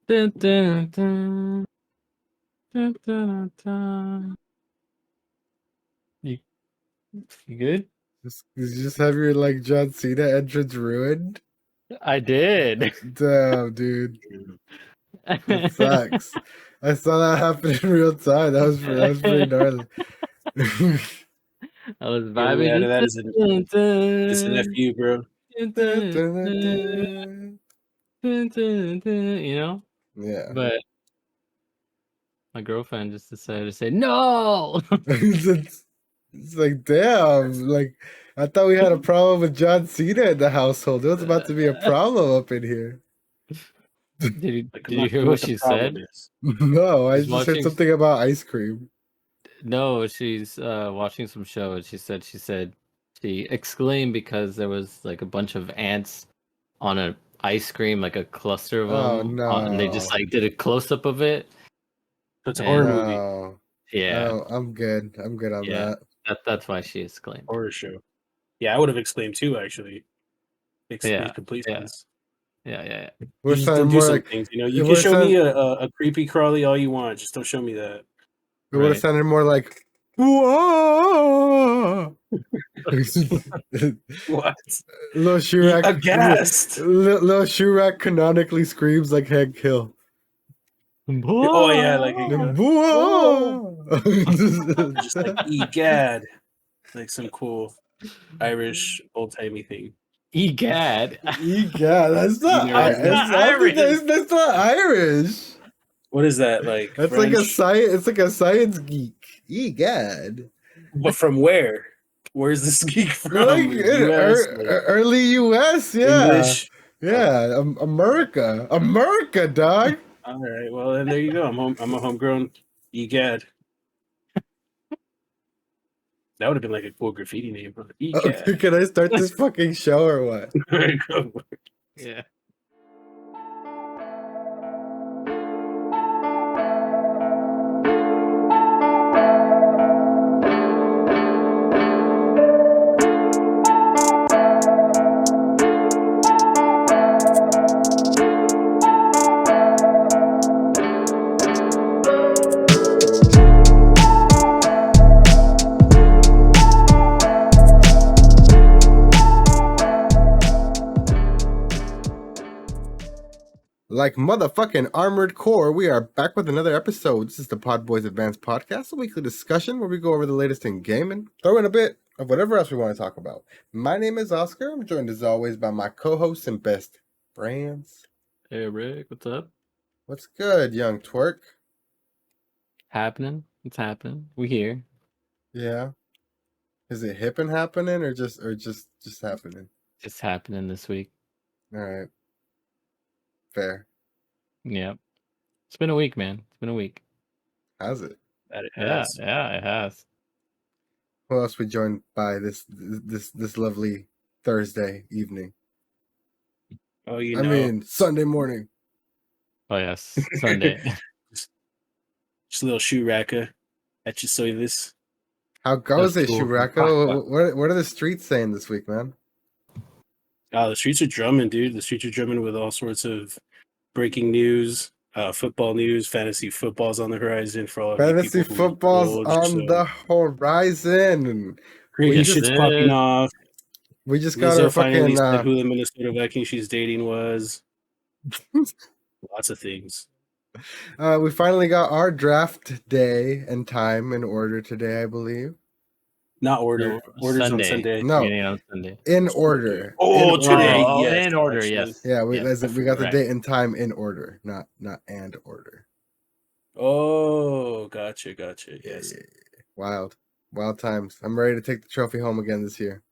Dun, dun, dun. Dun, dun, dun, dun. You, you good? You just have your like John Cena entrance ruined? I did. Damn, dude. That sucks. I saw that happen in real time. That was pretty gnarly. I was The only way out of that vibing. is it's an FU, bro. You know? Yeah. But my girlfriend just decided to say no. It's like, damn. Like, I thought we had a problem with John Cena in the household. There was about to be a problem up in here. Did you hear what she said? No, I She's just heard watching- something about ice cream. No, she's watching some show and she said she exclaimed because there was like a bunch of ants on an ice cream, like a cluster of Oh, them. no. And they just like did a close up of it. It's a horror movie, No. Yeah. Oh, I'm good. I'm good on Yeah. that. That's why she exclaimed. horror show. Yeah, I would have exclaimed too. Actually, makes complete sense. Yeah. We're You just don't sounding do more some like things, you know. You we're can show me sound- a creepy crawly all you want. Just don't show me that. it would have Right. sounded more like whoa. What? Lil Shurak Aghast. Lil Shurak canonically screams like Hank Hill. Oh yeah, like Whoa. just like egad, like some cool Irish old timey thing. Egad. Yeah, that's not That's not Irish. Irish. That's not Irish. What is that like? That's French? like a science. It's like a science geek. Egad. But from where? Where's this geek from? Like US, early U.S. Yeah, English. yeah. America, dog. All right. Well, then there you go. I'm a homegrown egad. That would have been like a cool graffiti name. Huh? Egad. Can I start this fucking show or what? Yeah. Like motherfucking Armored Core, we are back with another episode. This is the PodBoyz Advanced Podcast, a weekly discussion where we go over the latest in gaming, throw in a bit of whatever else we want to talk about. My name is Oscar. I'm joined as always by my co-hosts and best friends. Hey Rick, what's up? What's good, young twerk? Happening? It's happening. We here. Yeah. Is it hip and happening or just happening? It's happening this week. All right. Fair. Yep. It's been a week, man. It's been a week. Has it? That it Yeah, has. yeah, it has. Who else we joined by this lovely Thursday evening? Oh, you I know. mean, Sunday morning. Oh yes, Sunday. Just a little shoe racker at your service. How goes it, That's cool. Shuraka? What are the streets saying this week, man? Oh, the streets are drumming, dude. The streets are drumming with all sorts of breaking news, football news, fantasy football's on the horizon for all of you Fantasy people who football's indulge, on so the horizon. crazy Yes, shit's it popping is. off. We just got Lizzo our finally fucking said who the Minnesota Vikings she's dating was. Lots of things. we finally got our draft day and time in order today, I believe. Not order. No, Orders Sunday. on Sunday. No, Beginning on Sunday. in order. Oh, In today. order. Oh, yes, in order, actually. yes. Yeah, we Yes, we got the correct. date and time in order, not and order. Oh, gotcha. Yes. Yeah. Wild times. I'm ready to take the trophy home again this year.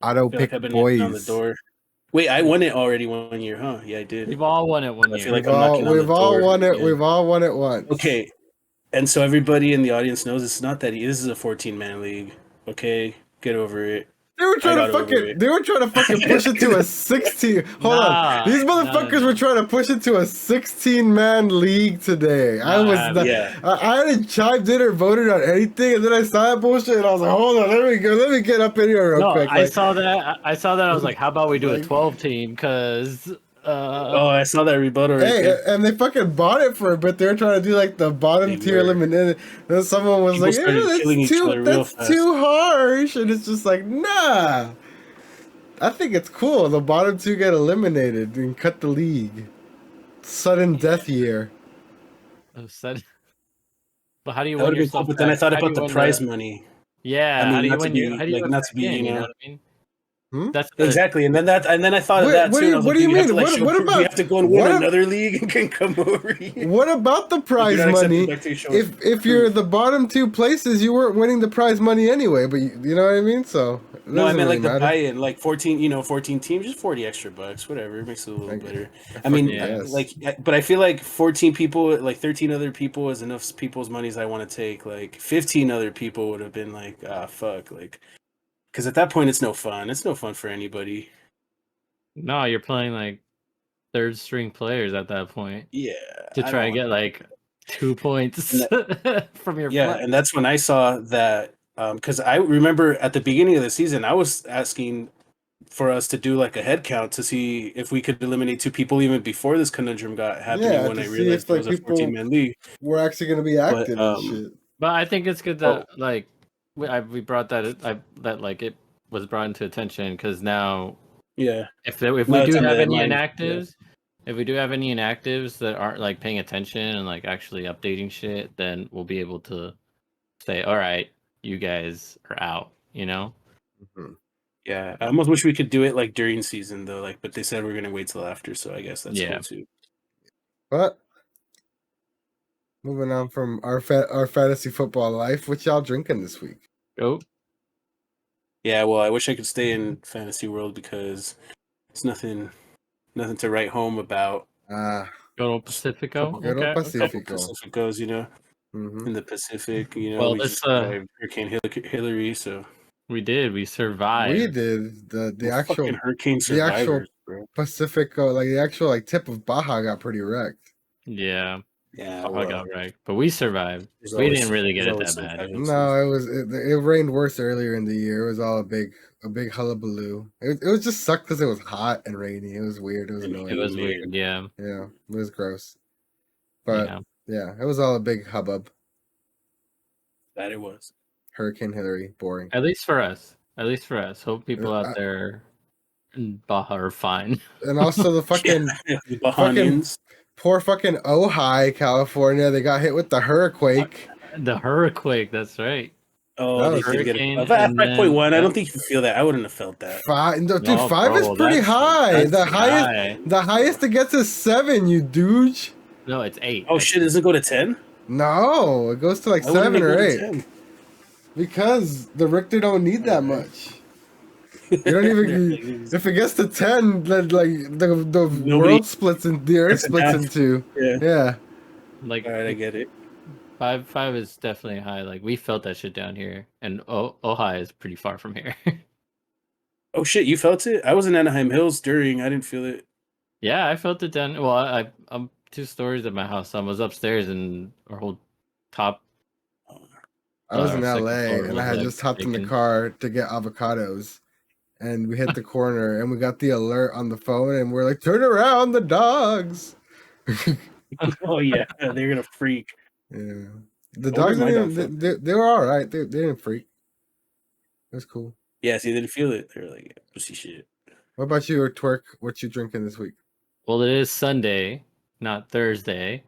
Auto I feel pick like I've been knocking on the boys. door. Wait, I won it already 1 year, huh? Yeah, I did. We've all won it one I year. feel like I'm knocking on the We've all door won it. again. We've all won it once. Okay, and so everybody in the audience knows it's not that this is a 14-man league. Okay, get over it. They were trying got to over fucking. it. They were trying to fucking push it to a 16. Hold Nah, on, these no, motherfuckers no. were trying to push it to a 16-man league today. I was. Not, yeah. I hadn't chimed in or voted on anything, and then I saw that bullshit, and I was like, "Hold on, let me get up in here real No, quick." I like, saw that. I saw that. I was like, how about we do a Like- 12 team? Because Oh, I saw that rebuttal right Hey, there. and they fucking bought it for a bit. They were trying to do like the bottom They tier were. eliminated. Then someone was People like, started killing each other real that's fast. too harsh. And it's just like, nah. I think it's cool. The bottom two get eliminated and cut the league. Sudden death year. Said, but how do you That win would have been cool, yourself but then I back? thought How do about you the win prize the? money. Yeah, I how mean, do you win your? How do you win not to back be, in? you You know know, what I mean? Hmm? That's exactly. And then I thought of that too. And I was What like, do you dude, we have mean? to like show What proof. about We have to go and win another league and can come over here. What about the Like, prize you're not accepting money? back to show If you're the bottom two places, you weren't winning the prize money anyway. But you know what I mean. So it No, I doesn't meant really like the matter. buy-in, like 14, 14 teams, just 40 extra bucks, whatever. It makes it a little better. I fucking mean, guess. but I feel like 14 people, like 13 other people is enough people's monies I want to take. Like 15 other people would have been like, ah, fuck. Like, because at that point, it's no fun. It's no fun for anybody. No, you're playing like third string players at that point Yeah. to I try don't and want get like 2 points from your Yeah, play. and that's when I saw that because I remember at the beginning of the season, I was asking for us to do like a head count to see if we could eliminate two people even before this conundrum got happening. Yeah, When to I see if realized it like was a 14 people man league, were actually going to be but active and shit. But I think it's good oh that like we brought that like it was brought into attention because now yeah, if we now it's do on the have any headline. Yeah, inactives, if we do have any inactives that aren't like paying attention and like actually updating shit, then we'll be able to say, all right, you guys are out. You know? Mhm. yeah. I almost wish we could do it like during season though. Like, but they said we're gonna wait till after, so I guess that's Yeah. cool too. But moving on from our fantasy football life, what y'all drinking this week? Oh, Yeah, well, I wish I could stay in fantasy world because it's nothing to write home about. good old Pacifico. Good old Okay, okay. Couple Pacifico. Pacificos, you know. Mm-hmm. In the Pacific, you know, Well, we this just survived Hurricane Hillary, so we survived. We did the we're actual fucking hurricane the actual survivors, bro. Pacifico, like the actual like tip of Baja got pretty wrecked. Yeah, Yeah, I got well, wrecked, but we survived. there's We always didn't really get there's it always that some bad. casualties. No, it rained worse earlier in the year. It was all a big hullabaloo. It was just sucked because it was hot and rainy. It was weird. It was And It annoying. was humid. weird. Yeah, Yeah, it was gross. But yeah. yeah, it was all a big hubbub. That it was. Hurricane Hillary, boring. At least for us. At least for us. Hope people out Uh, there in Baja are fine. And also the fucking The Bahamians. poor fucking Ojai, California. They got hit with the hurricane. The hurricane. That's right. Oh, That they was did get Hurricane a and then 5.1. I yeah. don't think you feel that. I wouldn't have felt that. Five, no, dude, No, 5 is bro, pretty that's high. that's high. The highest it gets is 7. You douche. No, it's 8. Oh shit! Does it go to 10? No, it goes to like Why wouldn't 7 it or go to 8 10? because the Richter don't need that Alright. much. You don't even if it gets to 10, then like the Nobody- world splits in the earth It's a splits half. in two. Yeah. Yeah. Like All right, I get it. 5 is definitely high. Like we felt that shit down here, and Ojai is pretty far from here. Oh shit! You felt it? I was in Anaheim Hills during. I didn't feel it. Yeah, I felt it down. Well, I'm 2 stories at my house. So I was upstairs, and our whole top. I was in our second LA floor and I was had like just hopped in the shaking. car to get avocados. And we hit the corner and we got the alert on the phone and we're like, turn around, the dogs. Oh yeah, they're gonna freak. Yeah. The I wonder dogs if my didn't dog felt even, they were all right. They didn't freak. It was cool. Yeah, see, they didn't feel it. They were like, yeah, pussy shit. What about you, Twerk? What you drinking this week? Well, it is Sunday, not Thursday,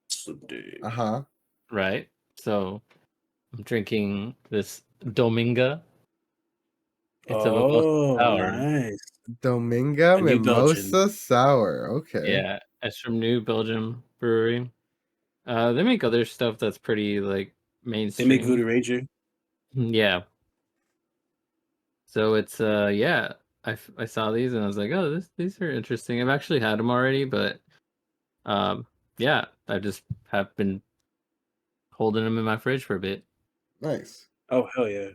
Sunday. Uh-huh. right? So I'm drinking this Dominga. It's a mimosa Oh, sour. nice. Dominga A New Mimosa Sour. Okay. Yeah, it's from New Belgium Brewery. They make other stuff that's pretty like They mainstream. make Voodoo Ranger. Yeah. So it's yeah, I saw these and I was like, oh, these are interesting. I've actually had them already, but yeah, I just have been holding them in my fridge for a bit. Nice. Oh hell yeah,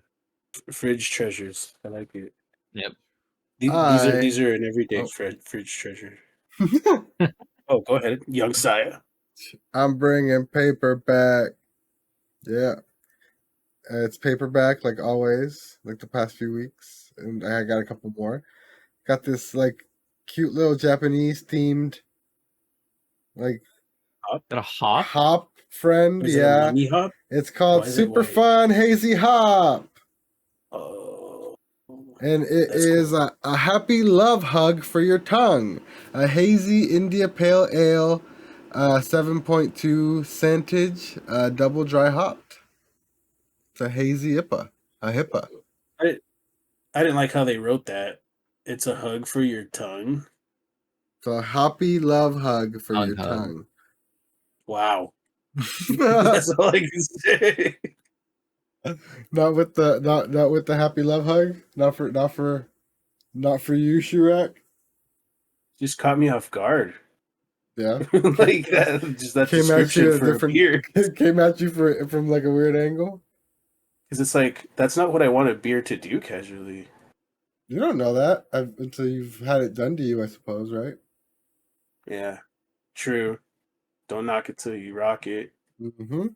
fridge treasures. I like it. Yep. These are an everyday Oh. fridge treasure. Oh, go ahead, young Saya. I'm bringing paperback. Yeah. It's paperback like always, like the past few weeks. And I got a couple more. Got this like cute little Japanese themed, like Got a hop? hop friend. Is it a Yeah, money hop? it's called Why is it Super white? Fun Hazy Hop. Oh, And it that's is cool. a happy love hug for your tongue. A hazy India Pale Ale, 7.2 centage, double dry hopped. It's a hazy IPA. A HIPAA. I didn't like how they wrote that. It's a hug for your tongue. It's a happy love hug for Tongue your hug. tongue. Wow. That's all I can say. Not with the happy love hug. Not for you, Shurak. Just caught me off guard. Yeah. Like that, just that Came at description you a for a different. beer. Came at you from like a weird angle. Because it's like that's not what I want a beer to do casually. You don't know that until you've had it done to you, I suppose, right? Yeah, true. Don't knock it till you rock it. Mm-hmm.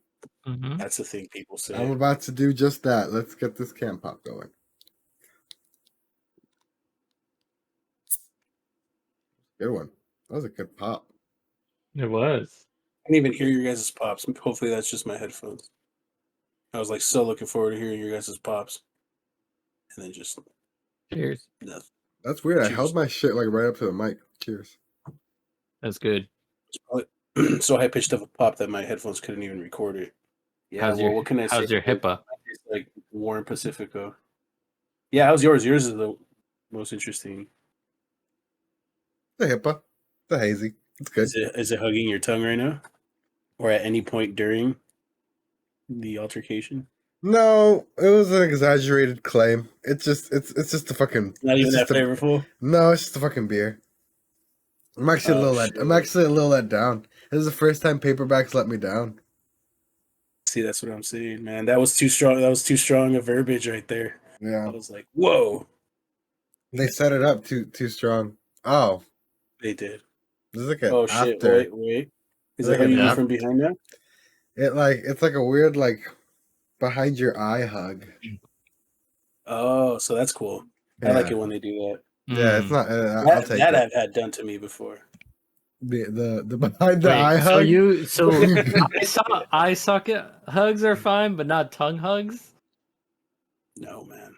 Mm-hmm. That's the thing people say. I'm about to do just that. Let's get this can pop going. Good one. That was a good pop. It was. I didn't even hear your guys' pops. Hopefully that's just my headphones. I was like so looking forward to hearing your guys' pops. And then just Cheers. nothing. That's weird. I Cheers. held my shit like right up to the mic. Cheers. That's good. So high pitched of a pop that my headphones couldn't even record it. Yeah, How's well, your what can I say? how's your HIPAA? It's like warm Pacifico. Yeah, how's yours? Yours is the most interesting. The HIPAA. The hazy. It's good. Is it hugging your tongue right now, or at any point during the altercation? No, it was an exaggerated claim. It's just a fucking. Not even it's that just a- flavorful. No, it's just a fucking beer. I'm actually Oh, a little let. shit. I'm actually a little let down. This is the first time paperbacks let me down. See, that's what I'm saying, man. That was too strong. That was too strong a verbiage right there. I Yeah, was like, whoa, they set it up too strong. Oh, they did. this is like an Oh shit! after. Wait. Is Like it hugging an you from behind now? It's like a weird like behind your eye hug. Oh, so that's cool. I like it when they do that. Yeah, it's Mm. not. I'll That, take that it. I've had done to me before. The behind the Wait, eye so hug. eye socket hugs are fine, but not tongue hugs? No, man.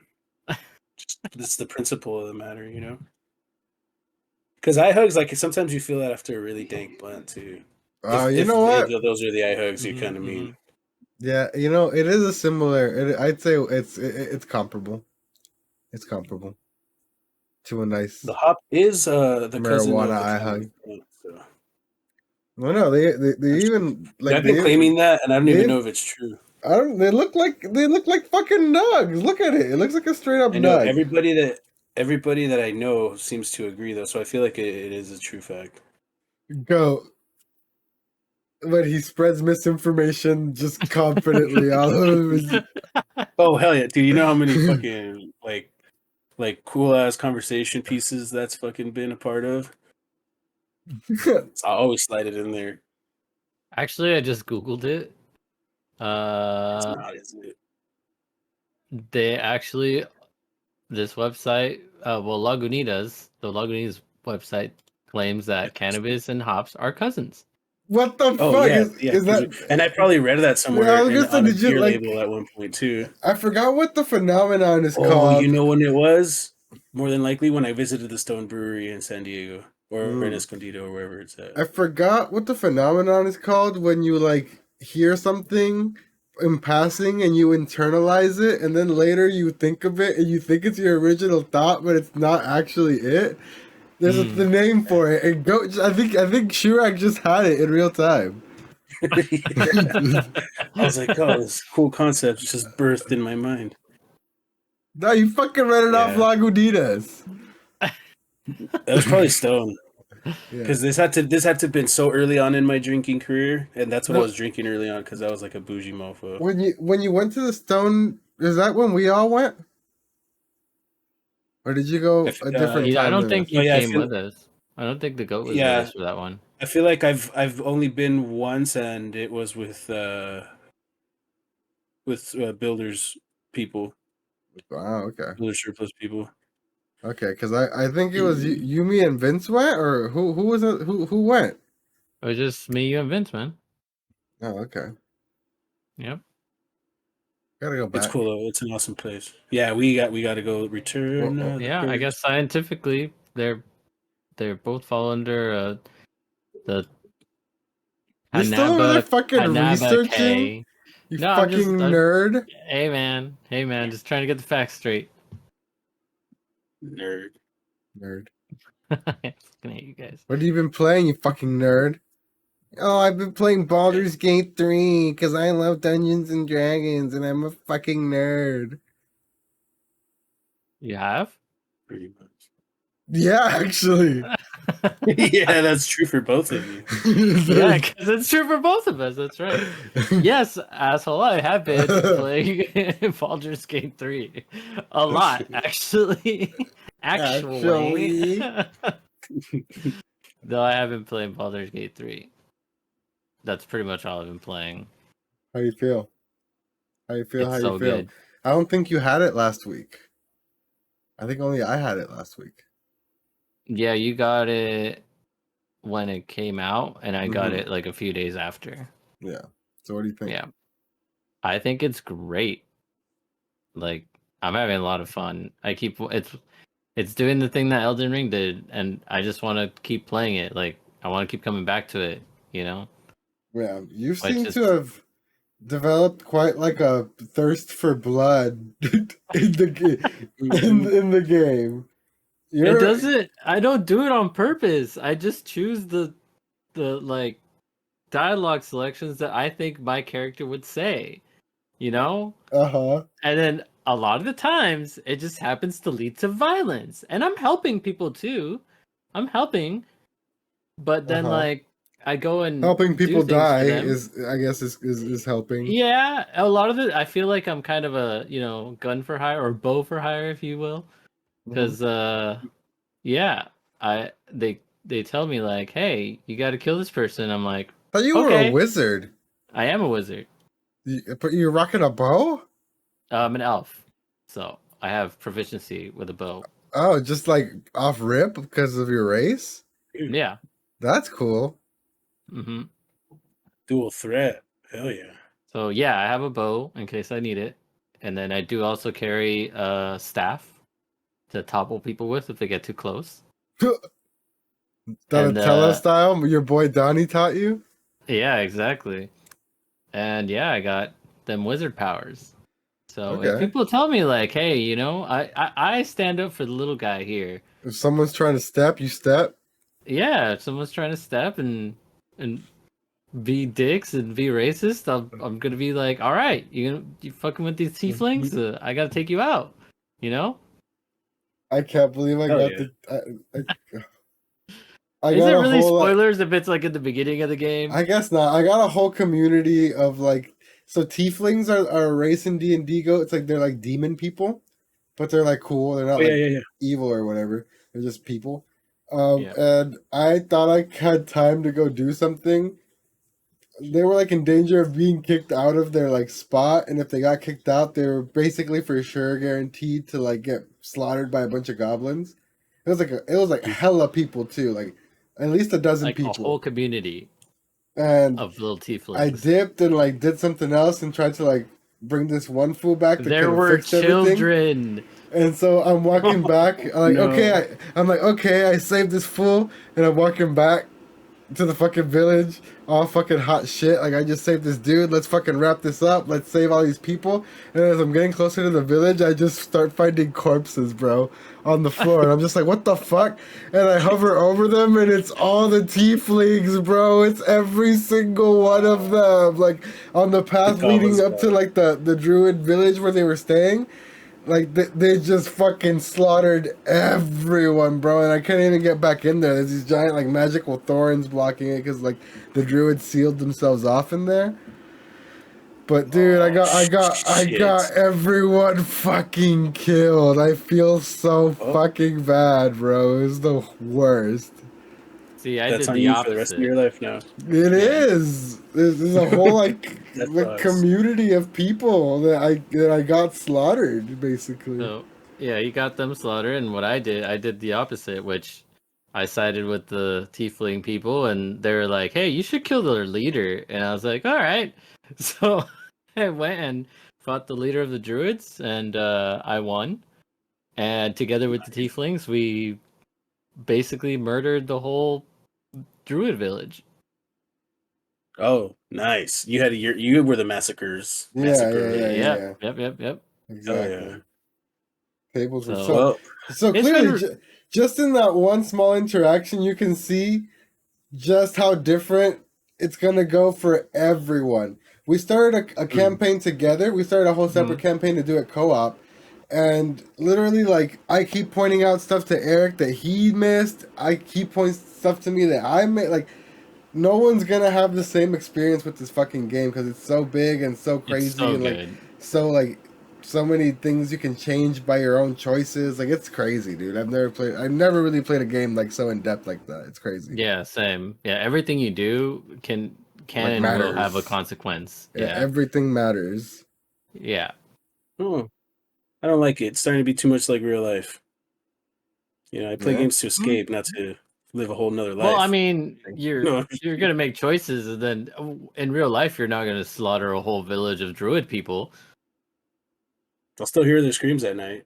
It's the principle of the matter, you know. Because eye hugs, like sometimes you feel that after a really dank blunt too. You know what? If those are the eye hugs you Mhm, kind of mean. Yeah, you know it is a similar. I'd say it's comparable. It's comparable to a nice The hop is the cousin of marijuana the eye common hug. plant, so. Well, no, they That's even like I've been claiming that, and I don't even they- know if it's true. I don't. They look like fucking nugs. Look at it. It looks like a straight up I know nug. everybody that I know seems to agree, though, so I feel like it is a true fact. Go. But he spreads misinformation just confidently all over his. Oh hell yeah, dude! You know how many fucking like cool ass conversation pieces that's fucking been a part of. So I always slide it in there. Actually, I just Googled it. It's not, is it? They actually, this website, Lagunitas, the Lagunitas website claims that cannabis and hops are cousins. What the Oh fuck yeah. is that? And I probably read that somewhere I was gonna say, on a did you, beer like- label at one point too. I forgot what the phenomenon is Oh, called. you know when it was? More than likely when I visited the Stone Brewery in San Diego or in Escondido or wherever it's at. I forgot what the phenomenon is called when you like hear something in passing and you internalize it, and then later you think of it and you think it's your original thought, but it's not actually it. There's the name for it. And I think Shurak just had it in real time. I was like, oh, this cool concept just birthed in my mind. No, you fucking read it off Yeah. Lagunitas. It was probably Stone. Yeah. Because this had to have been so early on in my drinking career, and that's what I No. was drinking early on because I was like a bougie mofo. When you went to the Stone, is that when we all went? Or did you go a different I time? don't than think us? you Oh, yeah, I came feel- with us. I don't think the goat was Yeah. with us for that one. I feel like I've only been once, and it was with builders people, Wow, okay. builder surplus people. Okay, because I think it was you, me, and Vince went, or who was it? Who went? It was just me, you, and Vince, man. Oh, okay. Yep. Gotta go It's back. cool though. It's an awesome place. Yeah, we got to go return. Well, The Yeah, I guess curse. scientifically they're both fall under the you're still over there fucking Hanaba researching, K. you No, fucking nerd. hey man, just trying to get the facts straight. Nerd. Nerd. I fucking hate you guys. What have you been playing, you fucking nerd? Oh, I've been playing Baldur's Gate 3 because I love Dungeons and Dragons and I'm a fucking nerd. You have? Pretty much. Yeah, actually. Yeah, that's true for both of you. Yeah, because it's true for both of us. That's right. Yes, asshole, I have been playing Baldur's Gate 3 a lot, actually. Actually. Though I have been playing Baldur's Gate 3. That's pretty much all I've been playing. How you feel? How you feel? It's How so you feel? good. I don't think you had it last week. I think only I had it last week. Yeah, you got it when it came out, and I got Mhm. it like a few days after. Yeah. So what do you think? Yeah. I think it's great. Like, I'm having a lot of fun. It's doing the thing that Elden Ring did, and I just want to keep playing it. Like, I want to keep coming back to it, you know? Yeah. You Which seem is to have developed quite like a thirst for blood in the game. it doesn't I don't do it on purpose. I just choose the like dialogue selections that I think my character would say, you know? Uh-huh. And then a lot of the times it just happens to lead to violence. And I'm helping people too. I'm helping. But then Uh-huh. like I go and Helping do people things for die them. is helping. Yeah, a lot of it I feel like I'm kind of a, gun for hire or bow for hire, if you will. Mhm. Because yeah, they tell me like, hey, you gotta kill this person. I'm like, I thought you were a okay. wizard. I am a wizard. But you're rocking a bow? I'm an elf. So I have proficiency with a bow. Oh, just like off rip because of your race? Yeah. That's cool. Mm-hmm. Dual threat. Hell yeah. So yeah, I have a bow in case I need it. And then I do also carry a staff to topple people with if they get too close. Donatello style? Your boy Donnie taught you? Yeah, exactly. And yeah, I got them wizard powers. So if Okay. people tell me like, hey, I stand up for the little guy here. If someone's trying to step, you step. Yeah, if someone's trying to step and be dicks and be racist, I'm gonna be like, all right, you fucking with these tieflings, I gotta take you out. You know? I can't believe I Hell got yeah. I Is got it a really whole spoilers if it's like at the beginning of the game? I guess not. I got a whole community of like so tieflings are a race in D&D Go. It's like they're like demon people, but they're like cool. They're not Oh, like yeah. evil or whatever. They're just people. Yeah. And I thought I had time to go do something. They were like in danger of being kicked out of their like spot, and if they got kicked out, they were basically for sure guaranteed to like get slaughtered by a bunch of goblins. It was like hella people too, like at least a dozen Like people. a whole community And of little tieflings. I dipped and like did something else and tried to like bring this one fool back to There kind of were fix everything. children. And so I'm walking back. I'm like, No. okay, I saved this fool, and I'm walking back to the fucking village, all fucking hot shit. Like I just saved this dude. Let's fucking wrap this up. Let's save all these people. And as I'm getting closer to the village, I just start finding corpses, bro, on the floor. And I'm just like, what the fuck? And I hover over them, and it's all the tieflings, bro. It's every single one of them. Like on the path leading up to like the druid village where they were staying. Like they just fucking slaughtered everyone, bro, and I can't even get back in there. There's these giant like magical thorns blocking it because like the druids sealed themselves off in there. But dude, I got everyone fucking killed. I feel so fucking bad, bro. It was the worst. See, I That's did on the you opposite. for the rest of your life now. It is. There's a whole like That like sucks. community of people that I got slaughtered basically. So Yeah, he got them slaughtered, and what I did the opposite, which I sided with the tiefling people, and they were like, "Hey, you should kill their leader," and I was like, "All right." So I went and fought the leader of the druids, and I won. And together with the tieflings, we basically murdered the whole druid village. Oh, nice. You were the massacres. Yeah, Massacre. yeah. Yep. Exactly. Oh, Tables were So- so Well, so It's clearly been- just in that one small interaction you can see just how different it's gonna go for everyone. We started a campaign together. We started a whole separate campaign to do it co-op. And literally, like, I keep pointing out stuff to Eric that he missed. I keep pointing stuff to me that I made. Like, no one's gonna have the same experience with this fucking game because it's so big and so crazy It's so and good. so many things you can change by your own choices. Like, it's crazy, dude. I've never really played a game like so in depth like that. It's crazy. Yeah, same. Yeah, everything you do can Like, and will have a matters. consequence. Yeah, Yeah. everything matters. Yeah. oh, I don't like it. It's starting to be too much like real life. You know, I play Yeah. games to escape, not to live a whole nother life. Well, I mean, you're No. you're gonna make choices, and then in real life, you're not gonna slaughter a whole village of druid people. I'll still hear their screams at night.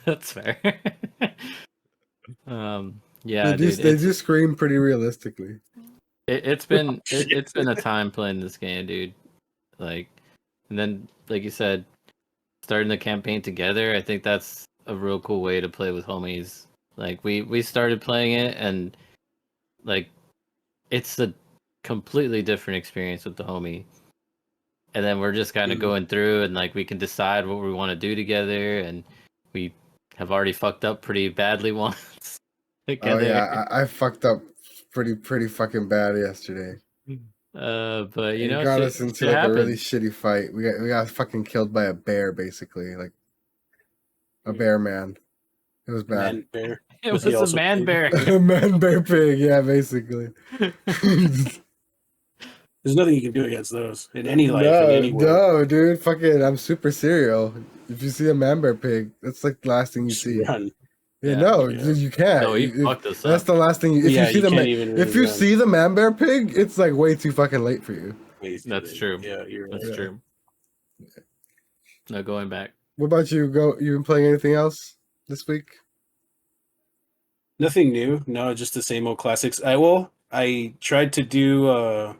That's fair. Yeah, they dude, do scream pretty realistically. it's been it's been a time playing this game, dude. Like, and then like you said, starting the campaign together. I think that's a real cool way to play with homies. Like we started playing it, and like it's a completely different experience with the homie. And then we're just kind of going through, and like we can decide what we want to do together, and we have already fucked up pretty badly once together. Oh yeah, I fucked up pretty fucking bad yesterday. But you It know, got shit, us into shit like a happens. really shitty fight. We got fucking killed by a bear, basically, like a bear man. It was bad. Man, bear. It Was was he a also man big? bear. A man bear pig, yeah, basically. There's nothing you can do against those in any life, in any world. No, dude, fucking, I'm super serial. If you see a man bear pig, that's like the last thing you Just see. run. Yeah, Yeah. no, Yeah. dude, you can't. No, he If- fucked us That's up. the last thing. If Yeah, you see you the can't man, even if really you run. see the man bear pig, it's like way too fucking late for you. That's true. Yeah, you're right. That's Yeah. true. No going back. What about you? You been playing anything else this week? Nothing new. No, just the same old classics. I tried to do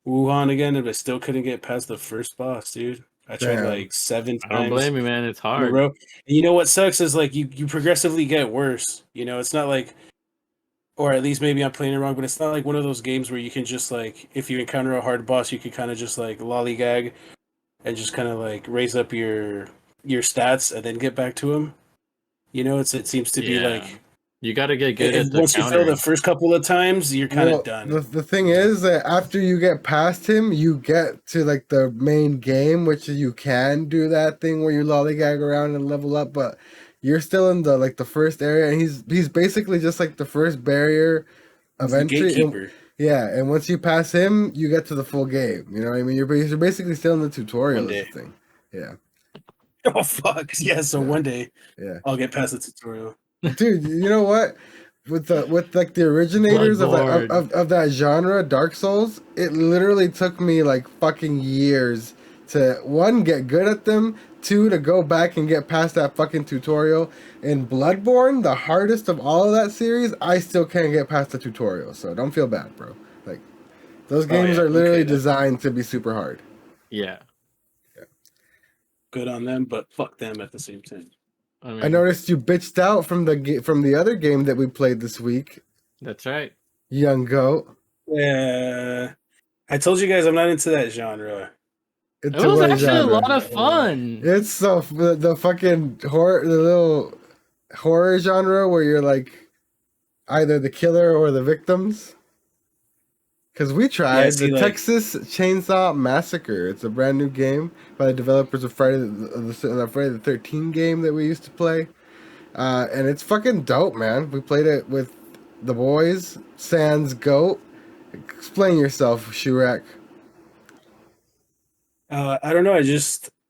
Wuhan again, but I still couldn't get past the first boss, dude. I tried Damn. like 7 I don't times blame you, man. It's in a hard. row. And you know what sucks is like you progressively get worse. You know, it's not like, or at least maybe I'm playing it wrong, but it's not like one of those games where you can just like, if you encounter a hard boss, you can kind of just like lollygag and just kind of like raise up your stats and then get back to him. You know, it seems to be Yeah. like, You got to get good and at the once you fail countering. the first couple of times, you're kind Well, of done. The thing is that after you get past him, you get to like the main game, which you can do that thing where you lollygag around and level up, but you're still in the first area, and he's basically just like the first barrier of He's the entry. gatekeeper. Yeah, and once you pass him, you get to the full game. You know what I mean? You're basically still in the tutorial. One Is day. the thing. Yeah, Oh fuck! Yeah, so one day yeah, I'll get past the tutorial. dude. You know what? With like the originators Bloodborne. of that genre, Dark Souls, it literally took me like fucking years to one get good at them, two to go back and get past that fucking tutorial. In Bloodborne, the hardest of all of that series, I still can't get past the tutorial. So don't feel bad, bro. Like those games yeah, are literally okay, then. designed to be super hard. Yeah. Good on them, but fuck them at the same time. I noticed you bitched out from the other game that we played this week, That's right. Young Goat. Yeah, I told you guys I'm not into that genre. It was what actually a genre? lot of fun. It's so the fucking horror, the little horror genre where you're like either the killer or the victims. Because we tried see, the like- Texas Chainsaw Massacre. It's a brand new game by the developers of Friday the 13th game that we used to play, and it's fucking dope, man. We played it with the boys. Sans Goat. Explain yourself, Shurak. I don't know.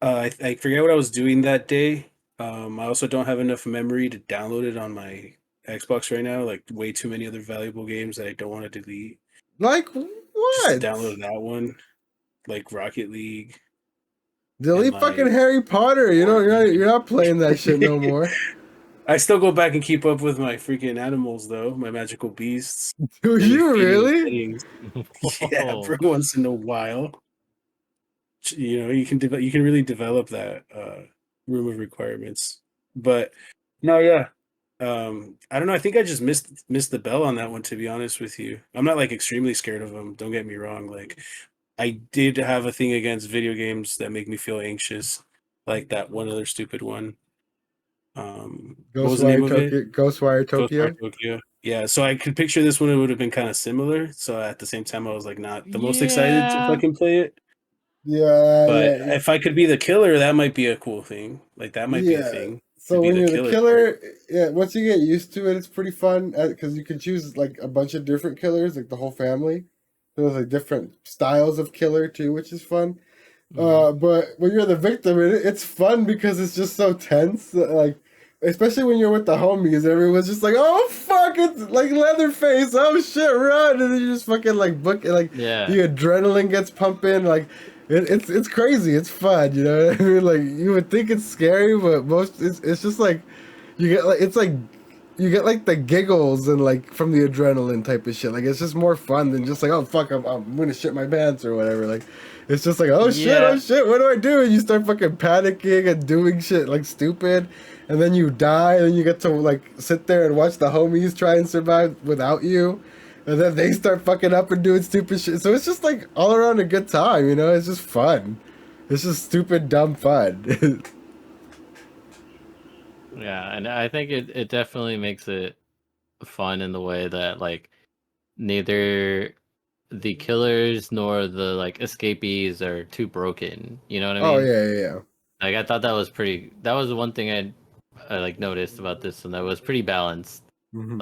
I forget what I was doing that day. I also don't have enough memory to download it on my Xbox right now. Like way too many other valuable games that I don't want to delete. Like Just to what? download that one, like Rocket League and Delete fucking like Harry Potter. You know, Fortnite. you're not playing that shit no more. I still go back and keep up with my freaking animals though, my magical beasts. Do Daily you feeding and really? petting. Yeah, Whoa. every once in a while. You know, you can really develop that room of requirements. But no, yeah. I don't know. I think I just missed the bell on that one, to be honest with you. I'm not like extremely scared of them. Don't get me wrong. Like I did have a thing against video games that make me feel anxious, like that one other stupid one. What was the name Ghostwire of it? Tokyo. Ghostwire Ghostwire Tokyo. Tokyo. Yeah, so I could picture this one. It would have been kind of similar. So at the same time, I was like not the most excited to Yeah. fucking play it. Yeah, But yeah, if I could be the killer, that might be a cool thing. Like that might be a yeah. thing to So be when the you're the killer part. killer, yeah, once you get used to it, it's pretty fun because you can choose like a bunch of different killers, like the whole family. There's like different styles of killer too, which is fun. Mhm. But when you're the victim, it's fun because it's just so tense. Like, especially when you're with the homies, everyone's just like, "Oh fuck!" It's like Leatherface. Oh shit, run! And then you just fucking like book it. Like Yeah. the adrenaline gets pumping. Like it's crazy. It's fun. You know what I mean? Like you would think it's scary, but it's just like you get like it's like you get like the giggles and like from the adrenaline type of shit. Like it's just more fun than just like, oh fuck, I'm gonna shit my pants or whatever. Like it's just like, oh Yeah. shit, what do I do? And you start fucking panicking and doing shit like stupid, and then you die, and you get to like sit there and watch the homies try and survive without you. And then they start fucking up and doing stupid shit. So it's just like all around a good time, you know? It's just fun. It's just stupid, dumb fun. Yeah, and I think it definitely makes it fun in the way that like neither the killers nor the like escapees are too broken. You know what I Oh mean? yeah, yeah, yeah. Like I thought that was pretty. That was the one thing I like noticed about this, and that was pretty balanced. Mhm.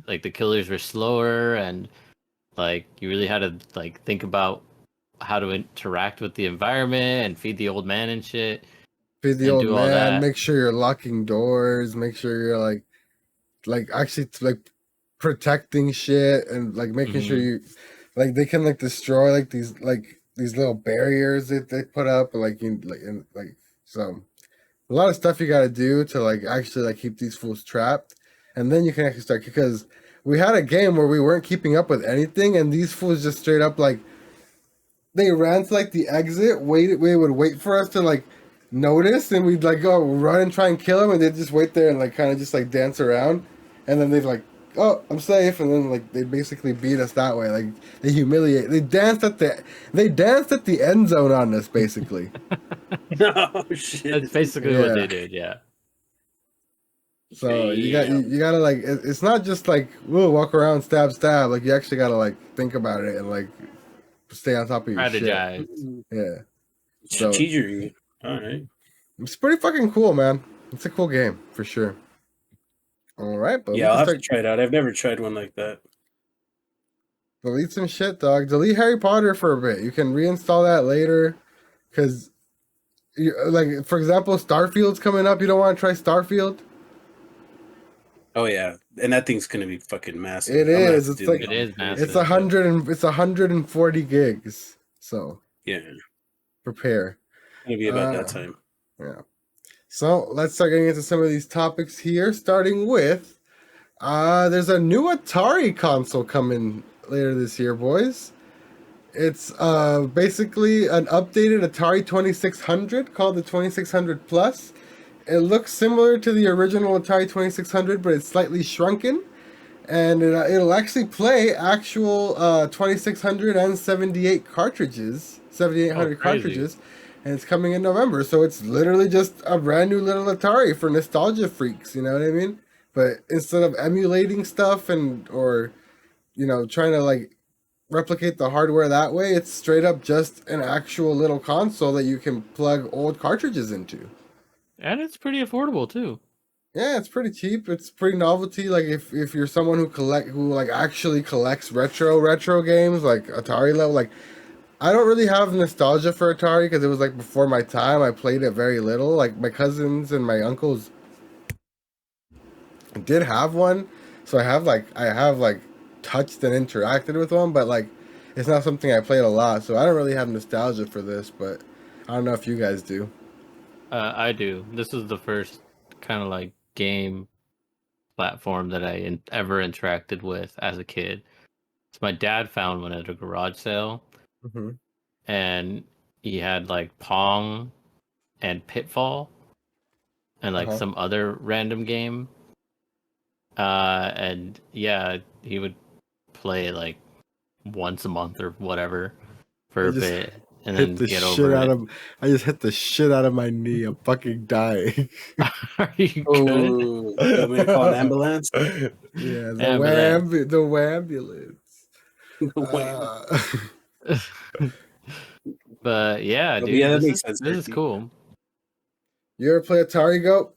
Like the killers were slower, and like you really had to like think about how to interact with the environment and feed the old man and shit Feed the and old do all man. that. Make sure you're locking doors. Make sure you're like actually like protecting shit and like making sure Hmm. you like they can like destroy like these little barriers that they put up like like so a lot of stuff you got to do to like actually like keep these fools trapped, and then you can actually start because we had a game where we weren't keeping up with anything and these fools just straight up like they ran to like the exit, we would wait for us to like notice, and we'd like go run and try and kill them, and they'd just wait there and like kind of just like dance around, and then they'd like, oh, I'm safe, and then like they basically beat us that way. Like they danced at the end zone on us basically. No shit. That's basically what they Yeah. did. Yeah. So Yeah. you gotta like it's not just like whoa walk around stab like you actually gotta like think about it and like stay on top of your shit. Strategize. Yeah. So Strategery. All right. it's pretty fucking cool, man. It's a cool game for sure. All right, but we Yeah, can I'll have to start try it out. I've never tried one like that. delete some shit, dog. Delete Harry Potter for a bit. You can reinstall that later, because like for example, Starfield's coming up. You don't want to try Starfield? Oh yeah, and that thing's gonna be fucking massive. It I'm gonna have is. to It's delete like It all my is games. it's massive. 140 gigs. So Yeah, prepare. it's gonna be about that Uh, time. yeah. So let's start getting into some of these topics here, starting with there's a new Atari console coming later this year, boys. It's basically an updated Atari 2600 called the 2600 Plus. It looks similar to the original Atari 2600, but it's slightly shrunken. And it'll actually play actual 2600 and 78 cartridges, Oh, 7800 crazy. cartridges. And it's coming in November. So it's literally just a brand new little Atari for nostalgia freaks, you know what I mean? But instead of emulating stuff or, trying to like replicate the hardware that way, it's straight up just an actual little console that you can plug old cartridges into. And it's pretty affordable too. Yeah, it's pretty cheap. It's pretty novelty. Like if you're someone who like actually collects retro games like Atari level, like I don't really have nostalgia for Atari because it was like before my time. I played it very little. Like my cousins and my uncles did have one, so I have touched and interacted with one, but like it's not something I played a lot. So I don't really have nostalgia for this, but I don't know if you guys do. I do. This is the first kind of like game platform that I ever interacted with as a kid. So my dad found one at a garage sale, Hmm. and he had like Pong and Pitfall and like Uh-huh. some other random game. And yeah, he would play like once a month or whatever for I a just bit and hit then the get shit over out it. of. I just hit the shit out of my knee. I'm fucking dying. Are you good? Oh, you want me to call an ambulance? Yeah, Ambulance. the wambulance. Wham. But yeah, But yeah, dude, that this makes is sense, this is Turkey. cool. You ever play Atari Goat?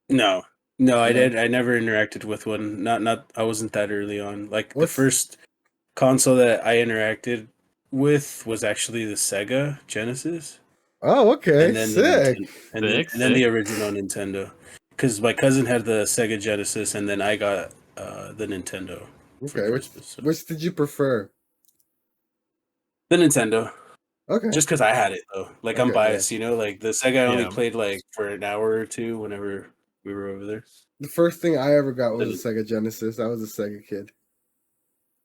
No, no, I No. did. I never interacted with one. Not. I wasn't that early on. Like the What's first console that I interacted with was actually the Sega Genesis, Oh, okay, and then the sick. Nintendo, and then Sick, and then the sick. original Nintendo. Because my cousin had the Sega Genesis, and then I got the Nintendo for Okay, Christmas. So. which did you prefer? The Nintendo, Okay, just because I had it though. Like I'm okay, yeah. biased, Like the Sega, I only Yeah. played like for an hour or two whenever we were over there. The first thing I ever got was The- a Sega Genesis. I was a Sega kid.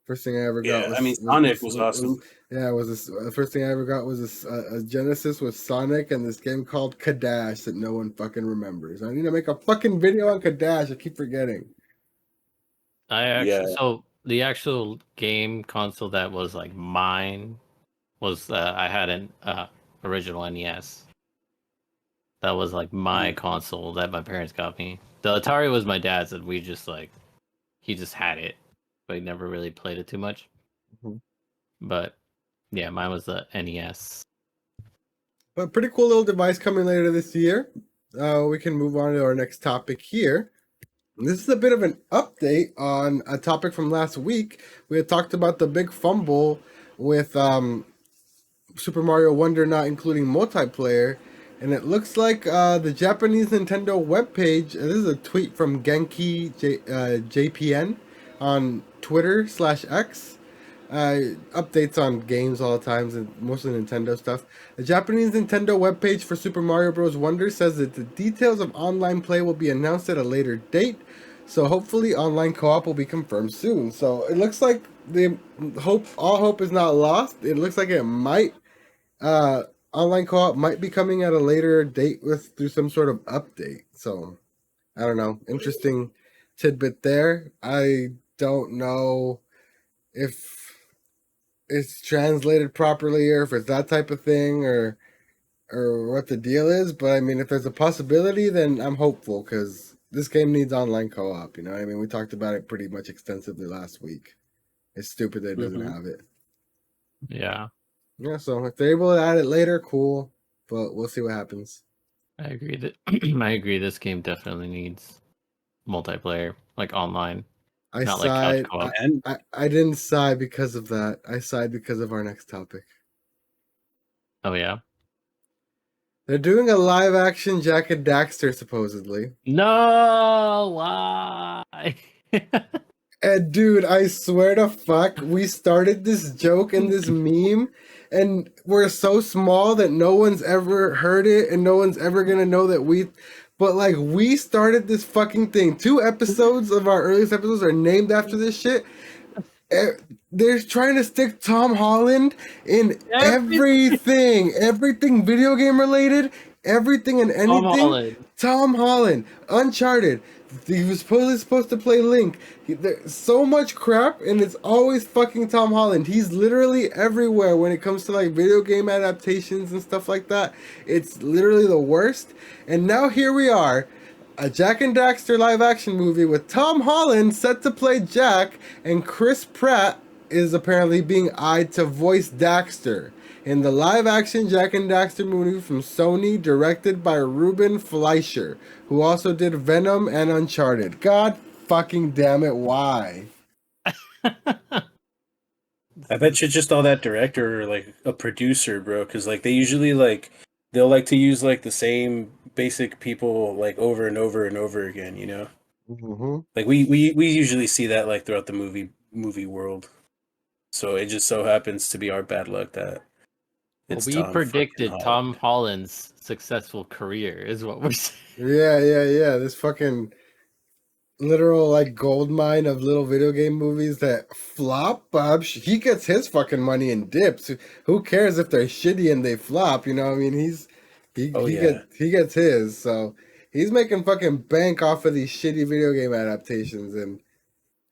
First thing I ever got Yeah, I mean Sonic was was awesome. yeah, the first thing I ever got was a Genesis with Sonic and this game called Kadash that no one fucking remembers. I need to make a fucking video on Kadash. I keep forgetting. I Yeah, actually so the actual game console that was like mine was I had an original NES. That was like my Mm. console that my parents got me. The Atari was my dad's, and we just like he just had it, but he never really played it too much. Mhm. But yeah, mine was the NES. But pretty cool little device coming later this year. We can move on to our next topic here. This is a bit of an update on a topic from last week. We had talked about the big fumble with Super Mario Wonder not including multiplayer, and it looks like the Japanese Nintendo webpage. This is a tweet from JPN on Twitter/X. Updates on games all the times and mostly Nintendo stuff. The Japanese Nintendo webpage for Super Mario Bros. Wonder says that the details of online play will be announced at a later date. So hopefully online co-op will be confirmed soon. So it looks like the all hope is not lost. It looks like it might uh online co-op might be coming at a later date with through some sort of update. So I don't know. Interesting tidbit there. I don't know if it's translated properly or if it's that type of thing or what the deal is, but I mean if there's a possibility then I'm hopeful because this game needs online co-op, you know what I mean? We talked about it pretty much extensively last week. It's stupid that it doesn't Mhm. have it. Yeah, Yeah, so if they're able to add it later, cool, but we'll see what happens. I agree that I agree. This game definitely needs multiplayer, like online, I not like couch sighed. co-op. And I didn't sigh because of that. I sighed because of our next topic. Oh yeah. They're doing a live action Jack and Daxter supposedly. No, why? And dude, I swear to fuck, we started this joke and this meme, and we're so small that no one's ever heard it, and no one's ever gonna know that we. But like, we started this fucking thing. 2 episodes of our earliest episodes are named after this shit. Eh, They're trying to stick Tom Holland in everything video game related, everything and Tom anything. Holland. Tom Holland, Uncharted. He was supposed to play Link. There's so much crap, and it's always fucking Tom Holland. He's literally everywhere when it comes to like video game adaptations and stuff like that. It's literally the worst. And now here we are, a Jack and Daxter live action movie with Tom Holland set to play Jack, and Chris Pratt is apparently being eyed to voice Daxter in the live action Jack and Daxter movie from Sony, directed by Ruben Fleischer, who also did Venom and Uncharted. God fucking damn it, why? I bet you're just all that director or like a producer, bro. Because like they usually like they'll like to use like the same basic people like over and over and over again. You know, Mm-hmm. like we usually see that like throughout the movie world. So it just so happens to be our bad luck that Well, it's we Tom fucking predicted Holland. Tom Holland's successful career, is what we're saying. Yeah. This fucking literal like gold mine of little video game movies that flop. He gets his fucking money and dips. Who cares if they're shitty and they flop? You know, what I mean, Oh yeah. he gets his. So he's making fucking bank off of these shitty video game adaptations, and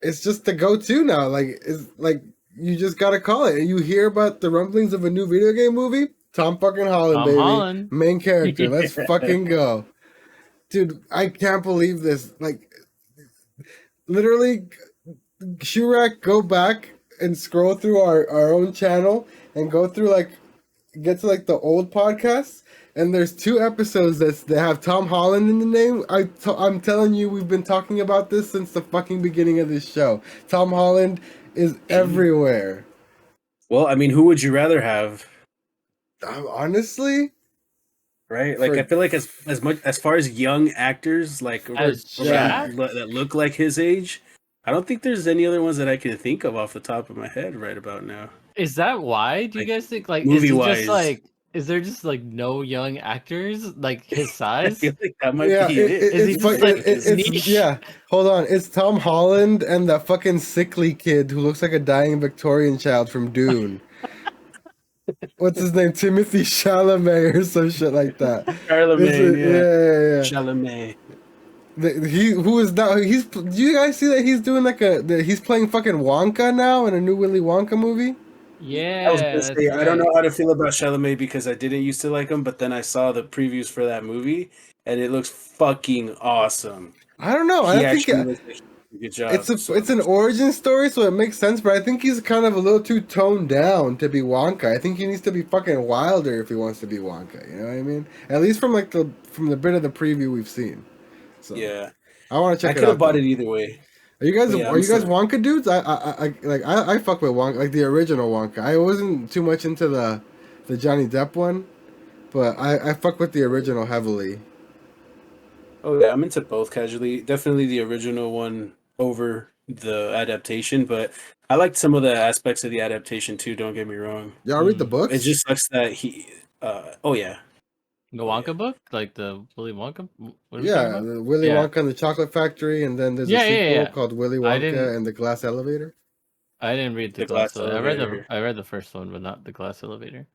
it's just the go-to now. Like it's like you just gotta call it. And you hear about the rumblings of a new video game movie. Tom fucking Holland, Tom baby, Holland. main character. Let's Yeah. fucking go, dude. I can't believe this. Like literally, Shurak, go back and scroll through our own channel and go through like get to like the old podcasts, and there's 2 episodes that have Tom Holland in the name. I'm telling you, we've been talking about this since the fucking beginning of this show. Tom Holland is everywhere. Well, I mean, who would you rather have? Honestly, Right? Like I for feel like as much as far as young actors like As Jack. Jack? that look like his age, I don't think there's any other ones that I can think of off the top of my head right about now. Is that why? Do you Like guys think like is movie he just wise, like is there just like no young actors like his I size? feel like that might Yeah, be it. Is he it's just like it's niche? yeah. Hold on, it's Tom Holland and that fucking sickly kid who looks like a dying Victorian child from Dune. What's his name? Timothy Chalamet or some shit like that. Charlemagne, yeah, Yeah. Chalamet. He who is now? He's. Do you guys see that he's doing like he's playing fucking Wonka now in a new Willy Wonka movie? I was Yeah, gonna that's say I don't right. know how to feel about Chalamet because I didn't used to like him, but then I saw the previews for that movie and it looks fucking awesome. I don't know. He I think actually looks like a good job. So it's an origin story, so it makes sense. But I think he's kind of a little too toned down to be Wonka. I think he needs to be fucking wilder if he wants to be Wonka. You know what I mean? At least from like the bit of the preview we've seen. So yeah, I want to I check it could have out. bought Though. it either way. Are you guys But yeah, are I'm you guys still Wonka dudes? I fuck with Wonka, like the original Wonka. I wasn't too much into the Johnny Depp one, but I fuck with the original heavily. Oh yeah, I'm into both casually. Definitely the original one over the adaptation, but I liked some of the aspects of the adaptation too. Don't get me wrong. Y'all read the It books? just sucks that he. Oh yeah, The oh yeah. Wonka book, like the Willy Wonka. What are we talking Yeah, about? the Willy Yeah, Wonka and the Chocolate Factory, and then there's a sequel yeah. called Willy I didn't. Wonka and the Glass Elevator. I didn't read the The glass. glass I read the. elevator. I read the first one, but not the glass elevator.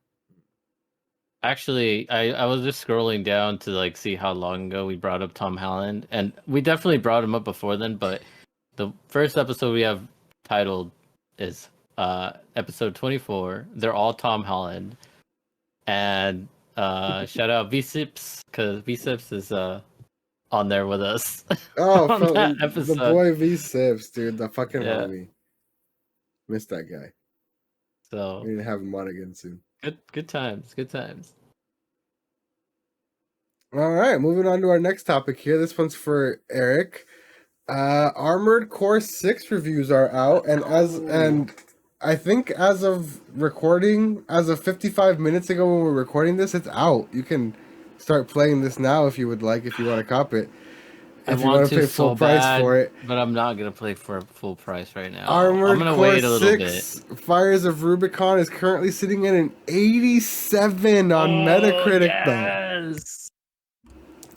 Actually, I was just scrolling down to like see how long ago we brought up Tom Holland, and we definitely brought him up before then. But the first episode we have titled is episode 24. They're all Tom Holland, and shout out Biceps because Biceps is on there with us Oh, on that the episode. boy V Sips, dude, the fucking Yeah, homie. Missed that guy. so We need to have him on again soon. good times, good times. All right, moving on to our next topic here. This one's for Eric. Armored Core 6 reviews are out, and I think as of recording, as of 55 minutes ago when we're recording this, it's out. You can start playing this now if you would like, if you want to cop it. I If you want want to to pay full so price bad, for it. but I'm not gonna play for full price right now. I'm Armored gonna Core wait a little bit. 6 Fires of Rubicon is currently sitting at an 87 on Oh Metacritic, though. yes!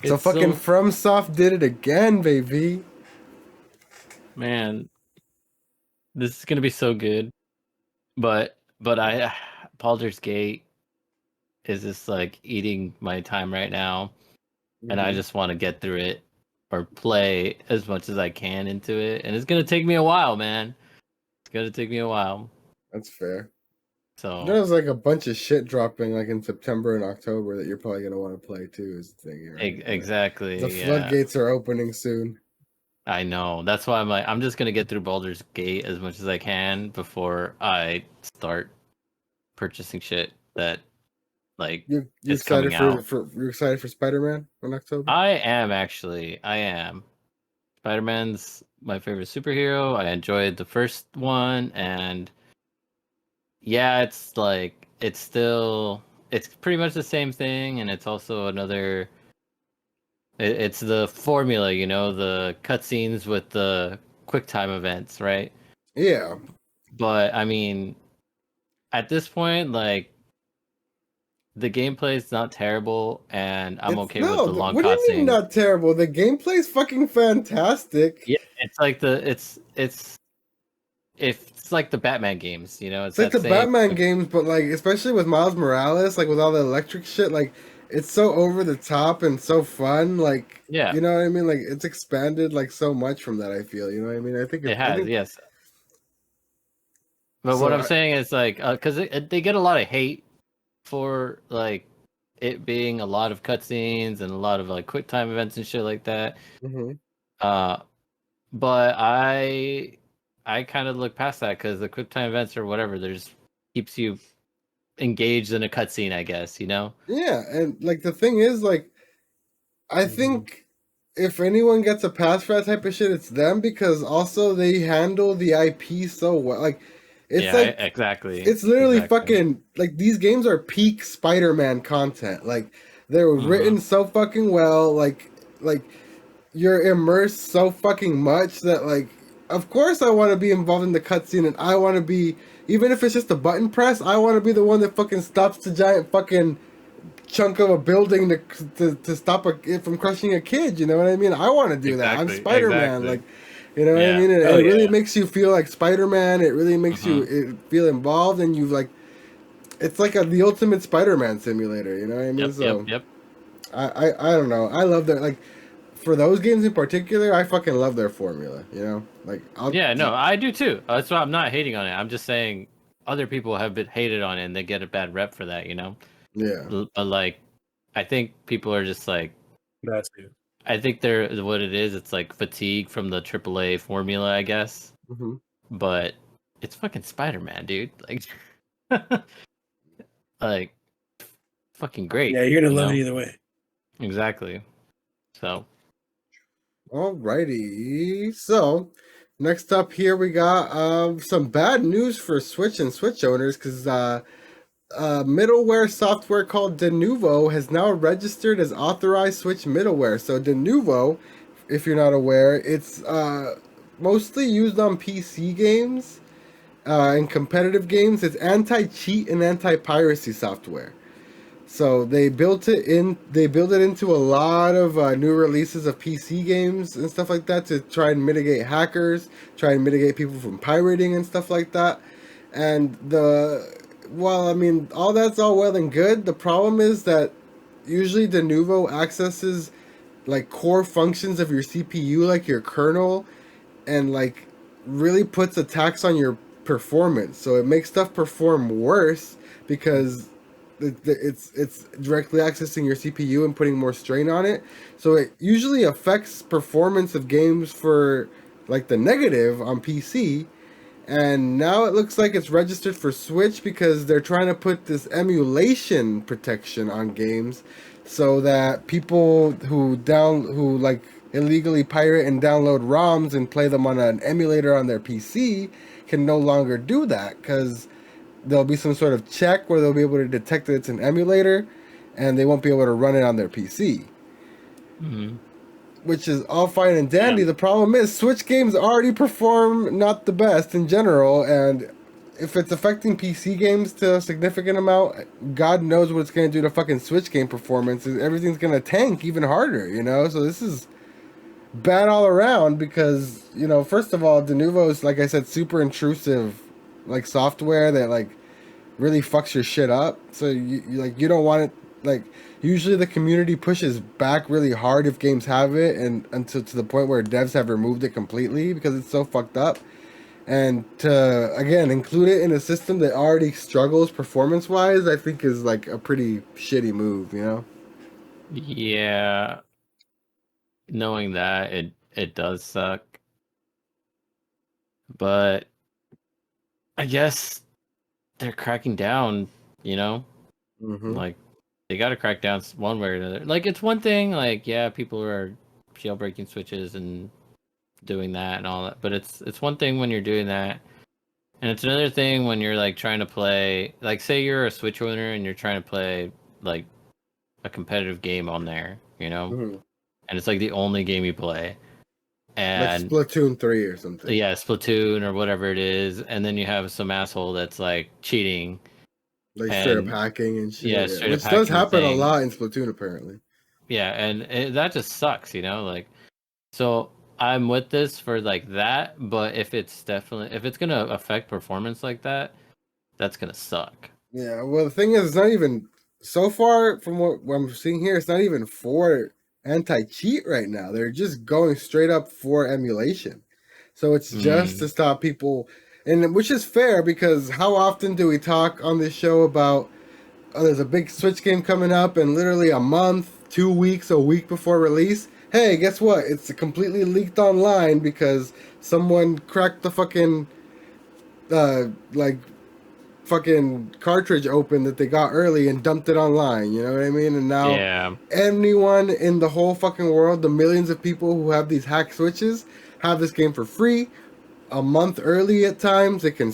So It's fucking FromSoft did it again, baby. man, this is gonna be so good. But I Baldur's Gate is just like eating my time right now, and I Mhm. just want to get through it or play as much as I can into it, and it's gonna take me a while, man. It's gonna take me a while. That's fair. So There's like a bunch of shit dropping like in September and October that you're probably gonna want to play too. Is the thing, right? exactly, The yeah. floodgates are opening soon. I know. That's why I'm just gonna get through Baldur's Gate as much as I can before I start purchasing shit that like You is excited coming out. for you excited for Spider-Man in October? I am actually. I am. Spider-Man's my favorite superhero. I enjoyed the first one, and yeah, it's like it's pretty much the same thing, and it's also another. It's the formula, you know, the cutscenes with the QuickTime events, right? Yeah. But I mean, at this point, like the gameplay is not terrible, and I'm It's okay with no, the but long what do you mean cutscenes. not terrible? The gameplay's fucking fantastic. Yeah, it's like it's like the Batman games, you know. It's It's like that the same. Batman games, but like especially with Miles Morales, like with all the electric shit, like it's so over the top and so fun. Like Yeah, you know what I mean? Like it's expanded like so much from that. I feel you know what I mean. it I has, think yes. But what so. I'm saying is like, because they get a lot of hate for like it being a lot of cutscenes and a lot of like QuickTime events and shit like that. Mhm. Uh, but I kind of look past that because the QuickTime events or whatever, there's keeps you engaged in a cutscene, I guess, you know? Yeah, and like the thing is, like I Mhm. think if anyone gets a pass for that type of shit, it's them because also they handle the IP so well. Like it's Yeah, like exactly. it's literally Exactly. fucking like these games are peak Spider-Man content. Like they're Mm-hmm. written so fucking well. Like you're immersed so fucking much that like of course I want to be involved in the cutscene and I want to be even if it's just a button press. I want to be the one that fucking stops the giant fucking chunk of a building to stop it from crushing a kid. You know what I mean? I want to do that. I'm Exactly. Spider Man. Exactly. Like, you know what I Yeah. mean? And Oh it really yeah. makes you feel like Spider Man. It really makes Mm-hmm. you feel involved, and you like. It's like the ultimate Spider Man simulator. You know what I mean? Yep. Yep. So Yep. I don't know. I love their like for those games in particular. I fucking love their formula. You know, like I'll. Yeah. No, I do too. That's why I'm not hating on it. I'm just saying other people have been hated on it and they get a bad rep for that, you know? Yeah. But like, I think people are just like, That's it. I think they're what it is. It's like fatigue from the AAA formula, I guess. Hmm. But it's fucking Spider-Man, dude. Like, like fucking great, Yeah, you're gonna you love it know? either way. Exactly. So, Alrighty. So, next up here we got some bad news for Switch and Switch owners because middleware software called Denuvo has now registered as authorized Switch middleware. So, Denuvo, if you're not aware, it's mostly used on PC games and competitive games. It's anti-cheat and anti-piracy software. So they built it in. They built it into a lot of new releases of PC games and stuff like that to try and mitigate hackers, try and mitigate people from pirating and stuff like that. And well, I mean, all that's all well and good. The problem is that usually the Nuvo accesses like core functions of your CPU, like your kernel, and like really puts a tax on your performance. So it makes stuff perform worse because it's directly accessing your CPU and putting more strain on it. So it usually affects performance of games for like the negative on PC. And now it looks like it's registered for Switch because they're trying to put this emulation protection on games so that people who like illegally pirate and download ROMs and play them on an emulator on their PC can no longer do that because there'll be some sort of check where they'll be able to detect that it's an emulator and they won't be able to run it on their PC, mhm. which is all fine and dandy. Damn. The problem is Switch games already perform not the best in general, and if it's affecting PC games to a significant amount, God knows what it's going to do to fucking Switch game performance. Everything's going to tank even harder, you know? So this is bad all around because, you know, first of all, Denuvo is, like I said, super intrusive, like software that, like, really fucks your shit up. So you don't want it. Like usually the community pushes back really hard if games have it, and until to the point where devs have removed it completely because it's so fucked up. And to again include it in a system that already struggles performance wise, I think is like a pretty shitty move. You know? Yeah, knowing that it does suck, but I guess they're cracking down, you know? Mm-hmm. Like they got to crack down one way or another. Like it's one thing like yeah, people are jailbreaking switches and doing that and all that, but it's one thing when you're doing that And it's another thing when you're like trying to play, like say you're a Switch owner and you're trying to play like a competitive game on there, you know, Mhm. and it's like the only game you play, Like and Splatoon 3 or something. yeah, Splatoon or whatever it is, and then you have some asshole that's like cheating Like straight up and hacking and shit. yeah, Yeah. straight up Which does hacking the happen a thing. lot in Splatoon apparently. Yeah, and that just sucks, you know, like so I'm with this for like that, but if it's gonna affect performance like that, that's gonna suck. Yeah, well, the thing is, it's not even so far from what I'm seeing here. It's not even for anti-cheat right now. They're just going straight up for emulation. So it's just to Mm, stop people, and which is fair because how often do we talk on this show about there's a big Switch game coming up, and literally a month, 2 weeks, a week before release, hey, guess what? It's completely leaked online because someone cracked the fucking like fucking cartridge open that they got early and dumped it online. You know what I mean? And now yeah, anyone in the whole fucking world, the millions of people who have these hack switches, have this game for free a month early at times. They can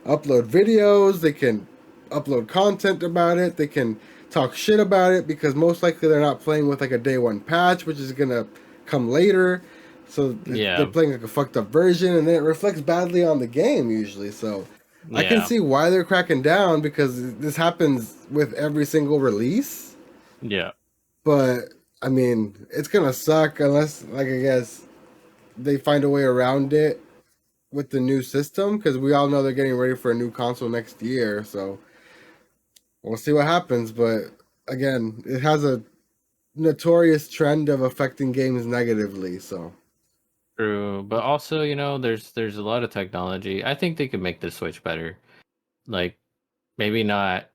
upload videos, they can upload content about it, they can talk shit about it because most likely they're not playing with like a day one patch, which is gonna come later. So they're yeah, playing like a fucked up version, and then it reflects badly on the game usually. So I can yeah, see why they're cracking down because this happens with every single release. yeah. But I mean, it's gonna suck unless, like, I guess they find a way around it with the new system because we all know they're getting ready for a new console next year. So we'll see what happens. But again, it has a notorious trend of affecting games negatively. So True, but also, you know, there's a lot of technology. I think they could make the Switch better. Like maybe not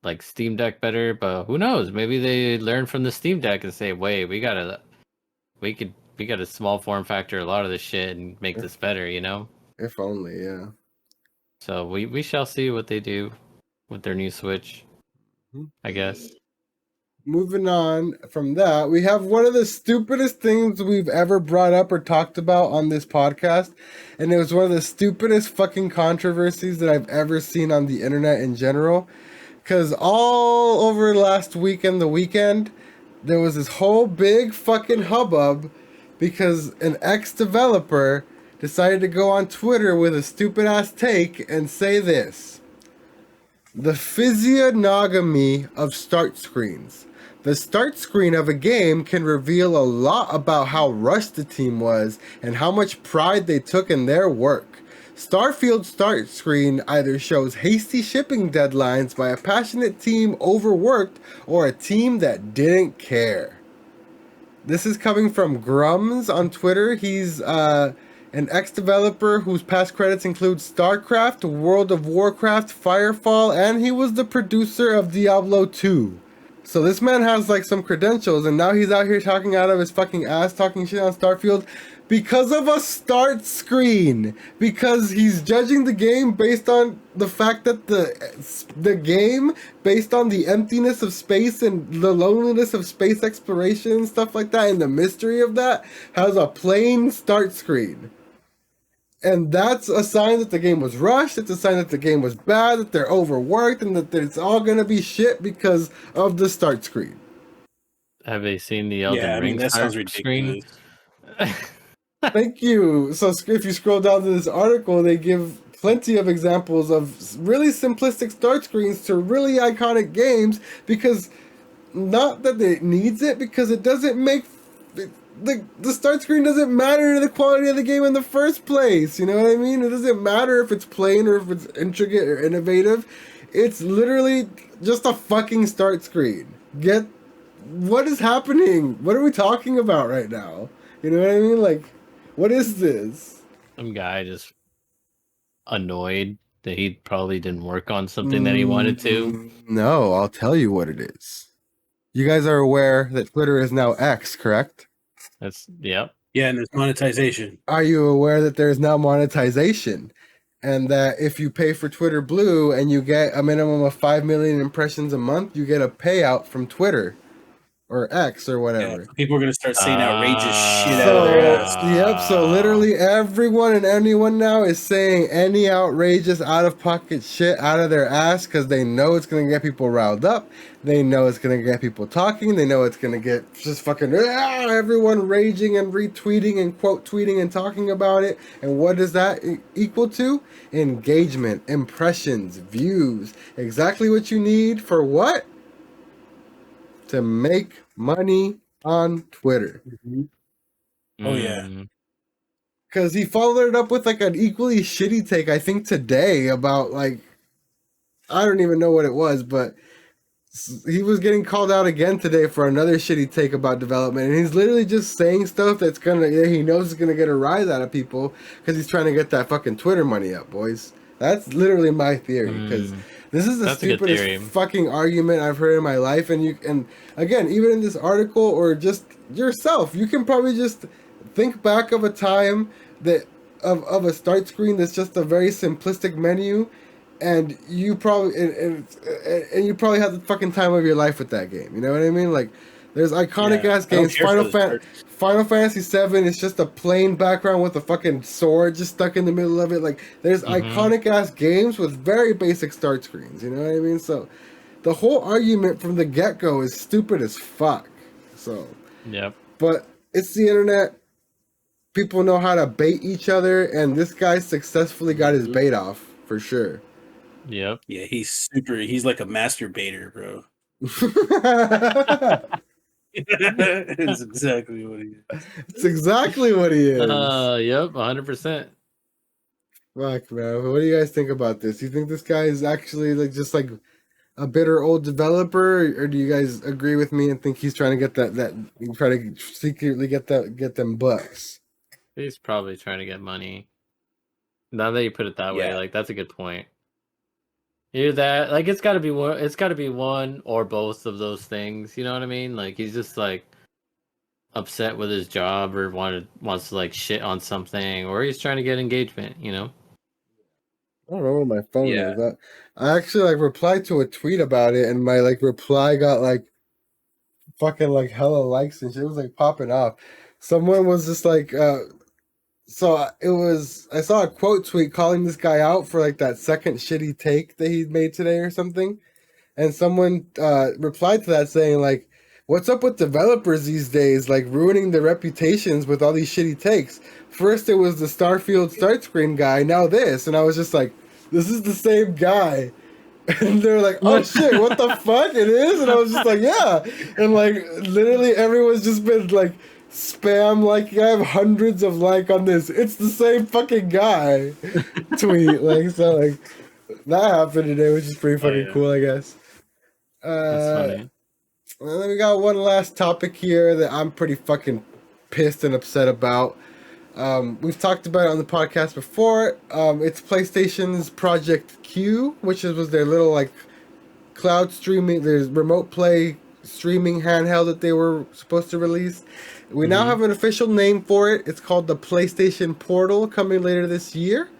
like Steam Deck better, but who knows? Maybe they learn from the Steam Deck and say, "Wait, we got a small form factor a lot of this shit and make if this better," you know? if only, yeah. So we shall see what they do with their new Switch, Hmm. I guess. Moving on from that, we have one of the stupidest things we've ever brought up or talked about on this podcast. And it was one of the stupidest fucking controversies that I've ever seen on the internet in general. Because all over last weekend, the weekend, there was this whole big fucking hubbub because an ex developer decided to go on Twitter with a stupid ass take and say this: the physiognomy of start screens. The start screen of a game can reveal a lot about how rushed the team was and how much pride they took in their work. Starfield start screen either shows hasty shipping deadlines by a passionate team overworked or a team that didn't care. This is coming from Grums on Twitter. He's an ex-developer whose past credits include StarCraft, World of Warcraft, Firefall, and he was the producer of Diablo 2. So this man has like some credentials, and now he's out here talking out of his fucking ass, talking shit on Starfield because of a start screen. Because he's judging the game based on the fact that the game, based on the emptiness of space and the loneliness of space exploration and stuff like that, and the mystery of that, has a plain start screen. And that's a sign that the game was rushed. It's a sign that the game was bad, that they're overworked, and that it's all gonna be shit because of the start screen. Have they seen the Yeah, Elden I mean Ring that sounds start screen? ridiculous. Thank you. So if you scroll down to this article, they give plenty of examples of really simplistic start screens to really iconic games because not that it needs it, because it doesn't make the start screen doesn't matter to the quality of the game in the first place. You know what I mean? It doesn't matter if it's plain or if it's intricate or innovative. It's literally just a fucking start screen. Get what is happening? What are we talking about right now? You know what I mean? Like, what is this? Some guy just annoyed that he probably didn't work on something that he wanted to. No, I'll tell you what it is. You guys are aware that Twitter is now X, correct? That's yep. Yeah, and there's monetization. Are you aware that there is now monetization? And that if you pay for Twitter Blue and you get a minimum of 5 million impressions a month, you get a payout from Twitter. or X or Yeah, whatever. people are gonna start saying outrageous shit out of their ass. Yep. So literally everyone and anyone now is saying any outrageous, out of pocket shit out of their ass because they know it's gonna get people riled up. They know it's gonna get people talking. They know it's gonna get just fucking everyone raging and retweeting and quote tweeting and talking about it. And what does that equal to? Engagement, impressions, views. Exactly what you need for what? To make money on Twitter. Oh yeah. Mm. Because he followed it up with like an equally shitty take, I think today, about like, I don't even know what it was, but he was getting called out again today for another shitty take about development. And he's literally just saying stuff that's he knows is gonna get a rise out of people because he's trying to get that fucking Twitter money up, boys. That's literally my theory. Because this is the That's a good stupidest theory. fucking argument I've heard in my life. And again, even in this article or just yourself, you can probably just think back of a time that of a start screen that's just a very simplistic menu, and you probably and you probably had the fucking time of your life with that game. You know what I mean? Like, there's iconic ass I don't games. care for the start. Final Fantasy VII is just a plain background with a fucking sword just stuck in the middle of it. Like, there's iconic ass games with very basic start screens. You know what I mean? So, the whole argument from the get go is stupid as fuck. So, Yep. but it's the internet. People know how to bait each other, and this guy successfully got his bait off for sure. Yep. Yeah, he's like a master baiter, bro. It's exactly what he is. It's exactly what he is. Yep, 100%. Fuck, man. What do you guys think about this? You think this guy is actually like just like a bitter old developer, or do you guys agree with me and think he's trying to get that try to secretly get them bucks? He's probably trying to get money. Now that you put it that way, Yeah. like, that's a good point. Either that, like, it's got to be one. It's got to be one or both of those things. You know what I mean? Like, he's just like upset with his job or wants to like shit on something, or he's trying to get engagement. You know? I don't know where my phone Yeah. is. I actually like replied to a tweet about it, and my like reply got like fucking like hella likes and shit. It was like popping off. Someone was just like, so it was. I saw a quote tweet calling this guy out for like that second shitty take that he made today or something, and someone replied to that saying like, "What's up with developers these days? Like ruining their reputations with all these shitty takes. First it was the Starfield start screen guy, now this," and I was just like, "This is the same guy." And they're like, "Oh shit, what the fuck? It is?" And I was just like, "Yeah." And like literally everyone's just been like spam like, I have hundreds of like on this. It's the same fucking guy tweet. Like, so like that happened today, which is pretty fucking cool, I guess. That's funny. And then we got one last topic here that I'm pretty fucking pissed and upset about. We've talked about it on the podcast before. It's PlayStation's Project Q, which was their little like cloud streaming, there's remote play streaming handheld that they were supposed to release. We now have an official name for it. It's called the PlayStation Portal, coming later this year,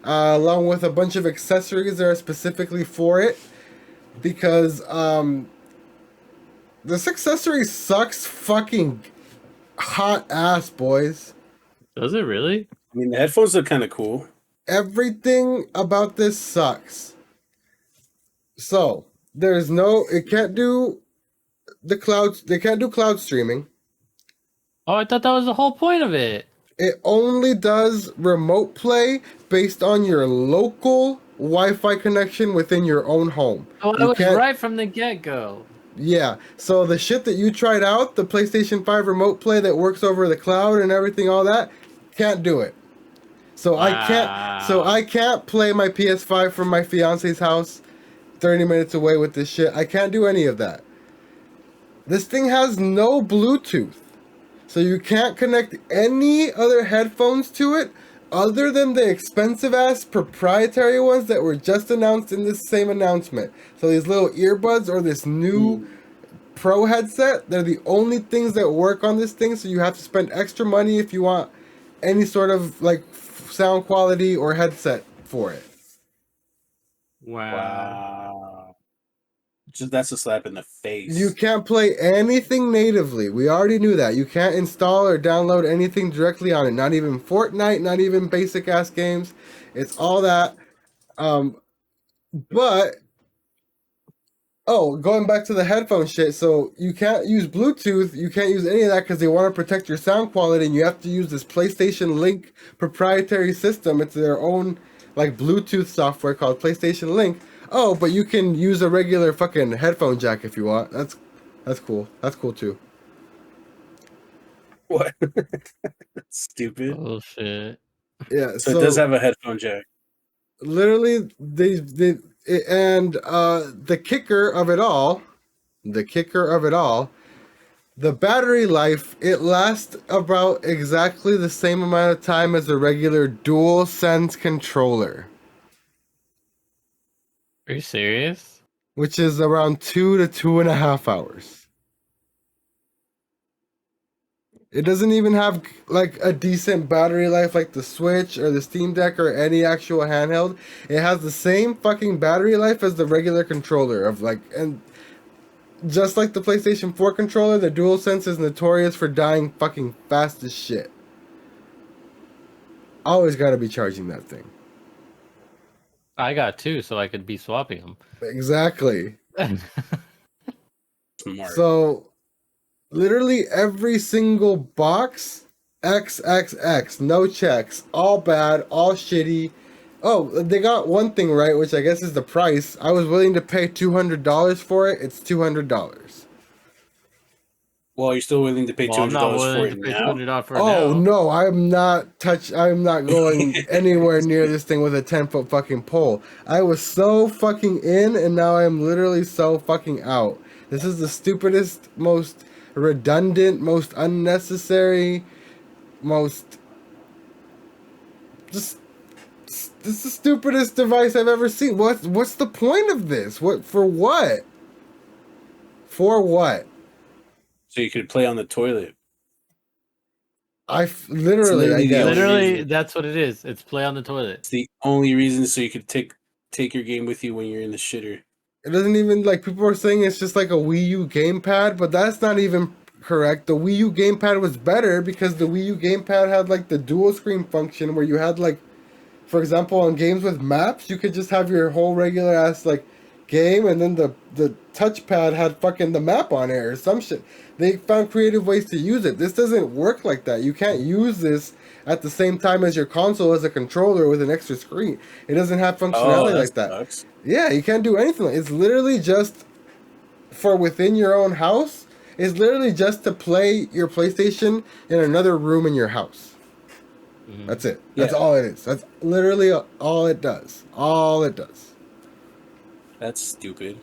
along with a bunch of accessories that are specifically for it. Because this accessory sucks fucking hot ass, boys. Does it really? I mean, the headphones look kind of cool. Everything about this sucks. So it can't do the clouds. They can't do cloud streaming. Oh, I thought that was the whole point of it. It only does remote play based on your local Wi-Fi connection within your own home. Oh, it was right from the get-go. Yeah, so the shit that you tried out, the PlayStation 5 remote play that works over the cloud and everything, all that, can't do it. So I can't play my PS5 from my fiance's house 30 minutes away with this shit. I can't do any of that. This thing has no Bluetooth. So you can't connect any other headphones to it other than the expensive ass proprietary ones that were just announced in this same announcement. So these little earbuds or this new Pro headset, they're the only things that work on this thing. So you have to spend extra money if you want any sort of like sound quality or headset for it. Wow. That's a slap in the face. You can't play anything natively. We already knew that. You can't install or download anything directly on it. Not even Fortnite, not even basic ass games. It's all that. But going back to the headphone shit. So you can't use Bluetooth. You can't use any of that because they want to protect your sound quality, and you have to use this PlayStation Link proprietary system. It's their own like Bluetooth software called PlayStation Link. Oh, but you can use a regular fucking headphone jack if you want. That's cool. That's cool too. What? Stupid. Oh shit. Yeah. So it does have a headphone jack. Literally, the kicker of it all, the battery life, it lasts about exactly the same amount of time as a regular DualSense controller, Are you serious? which is around 2 to 2.5 hours. It doesn't even have like a decent battery life like the Switch or the Steam Deck or any actual handheld. It has the same fucking battery life as the regular controller and just like the PlayStation 4 controller, the DualSense is notorious for dying fucking fast as shit. Always gotta be charging that thing. I got two, so I could be swapping them. Exactly. Smart. So literally every single box, XXX, no checks, all bad, all shitty. Oh, they got one thing right, which I guess is the price. I was willing to pay $200 for it. It's $200. Well, you're still willing to pay Well, I'm not $200 for willing it to pay now? $200 for it Oh now. no, I'm not going anywhere near this thing with a 10-foot fucking pole. I was so fucking in, and now I'm literally so fucking out. This is the stupidest, most redundant, most unnecessary, most just this is the stupidest device I've ever seen. What's the point of this? What for what? For what? So you could play on the toilet. Literally, I literally the guess. only Literally, reason. that's what it is. It's play on the toilet. It's the only reason, so you could take your game with you when you're in the shitter. It doesn't even, like, people are saying it's just like a Wii U gamepad, but that's not even correct. The Wii U gamepad was better because the Wii U gamepad had like the dual screen function where you had like, for example, on games with maps, you could just have your whole regular ass like game, and then the touchpad had fucking the map on it or some shit. They found creative ways to use it. This doesn't work like that. You can't use this at the same time as your console as a controller with an extra screen. It doesn't have functionality like that. Sucks. Yeah, you can't do anything. It's literally just for within your own house. It's literally just to play your PlayStation in another room in your house. Mhm. That's it. That's Yeah. all it is. That's literally all it does. All it does. That's stupid.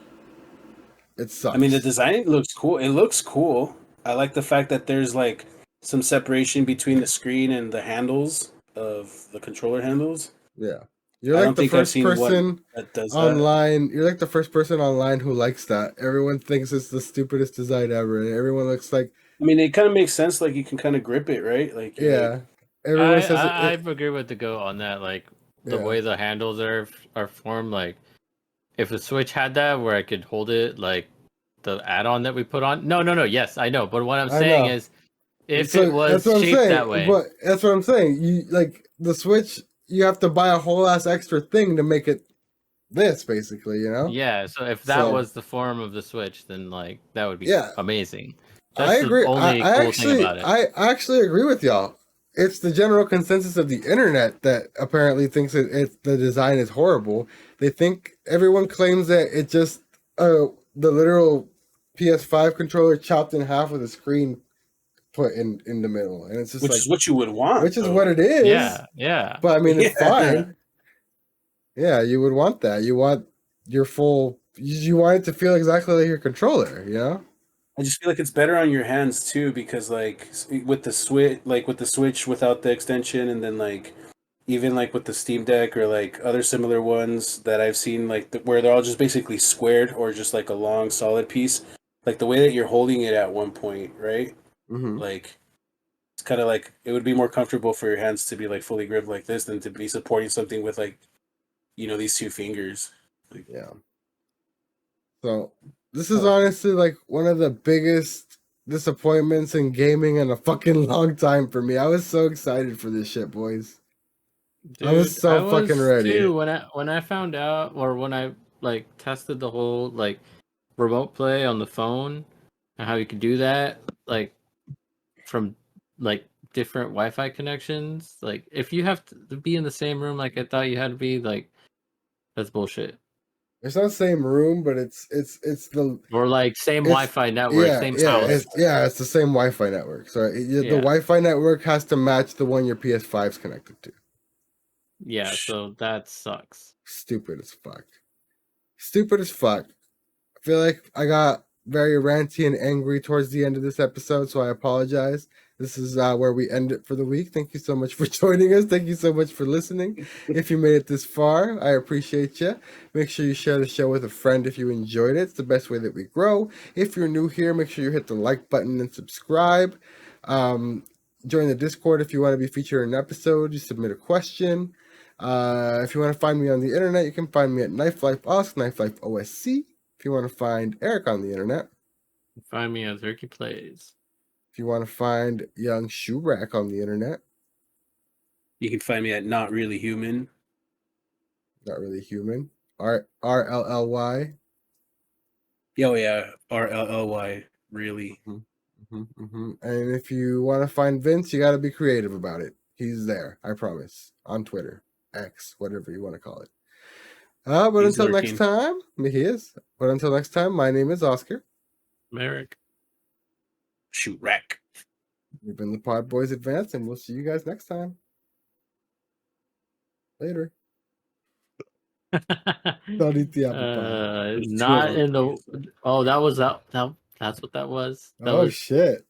It sucks. I mean, the design looks cool. It looks cool. I like the fact that there's like some separation between the screen and the handles of the controller handles. Yeah. You're I like don't the think I've first seen person one that does that. online. You're like the first person online who likes that. Everyone thinks it's the stupidest design ever, and everyone looks like, I mean, it kind of makes sense. Like you can kind of grip it, right? Like you're yeah. like, Everyone says I it. agree with the go on that. Like the Yeah. way the handles are formed. Like if the Switch had that, where I could hold it, like the add-on that we put on. No. Yes, I know. But what I'm I saying know. is, if So it was that's what I'm shaped saying. that way, But that's what I'm saying. You like the Switch. You have to buy a whole ass extra thing to make it this, basically. You know. yeah. So if that So- was the form of the Switch, then like that would be Yeah. amazing. I That's agree. the only I cool actually, thing about it. I actually agree with y'all. It's the general consensus of the internet that apparently thinks the design is horrible. They think everyone claims that it just the literal PS5 controller chopped in half with a screen put in the middle, and it's just which like, is what you would want. which is though. what it is. Yeah. But I mean, it's Yeah. fine. Yeah, you would want that. You want your full. You want it to feel exactly like your controller. You know. I just feel like it's better on your hands too, because like with the Switch without the extension, and then like even like with the Steam Deck or like other similar ones that I've seen, like where they're all just basically squared or just like a long solid piece, like the way that you're holding it at one point, right? Mm-hmm. Like it's kind of like it would be more comfortable for your hands to be like fully gripped like this than to be supporting something with like these two fingers. Like, Yeah. So this is Oh. honestly like one of the biggest disappointments in gaming in a fucking long time for me. I was so excited for this shit, boys. I was Dude, I so fucking was ready. too when I found out, or when I like tested the whole like remote play on the phone and how you could do that like from like different Wi-Fi connections. Like if you have to be in the same room like I thought you had to be, like that's bullshit. It's not the same room, but it's the Or like same it's Wi-Fi network, same house. it's the same Wi-Fi network. So the Yeah. Wi-Fi network has to match the one your PS5 is connected to. Yeah, so that sucks. Stupid as fuck. Stupid as fuck. I feel like I got very ranty and angry towards the end of this episode, so I apologize. This is where we end it for the week. Thank you so much for joining us. Thank you so much for listening. If you made it this far, I appreciate you. Make sure you share the show with a friend if you enjoyed it. It's the best way that we grow. If you're new here, make sure you hit the like button and subscribe. Join the Discord if you want to be featured in an episode. You submit a question. If you want to find me on the internet, you can find me at Knife Life Knife Life OSC. If you want to find Eric on the internet, Find me as Ricky Plays. if you want to find young Shoe Rack on the internet, You can find me at Not Really Human. not really human, RLLY. Oh yeah, RLLY. Really. And if you want to find Vince, you got to be creative about it. He's there, I promise, on Twitter, X, whatever you want to call it. But He's until lurking. next time, he is. But until next time, my name is Oscar. Merrick. Shoot rack. We've been the PodBoyz Advance, and we'll see you guys next time. Later. Don't eat the apple pie. Not in the. Oh, that was that. That's what that was. That Oh was shit.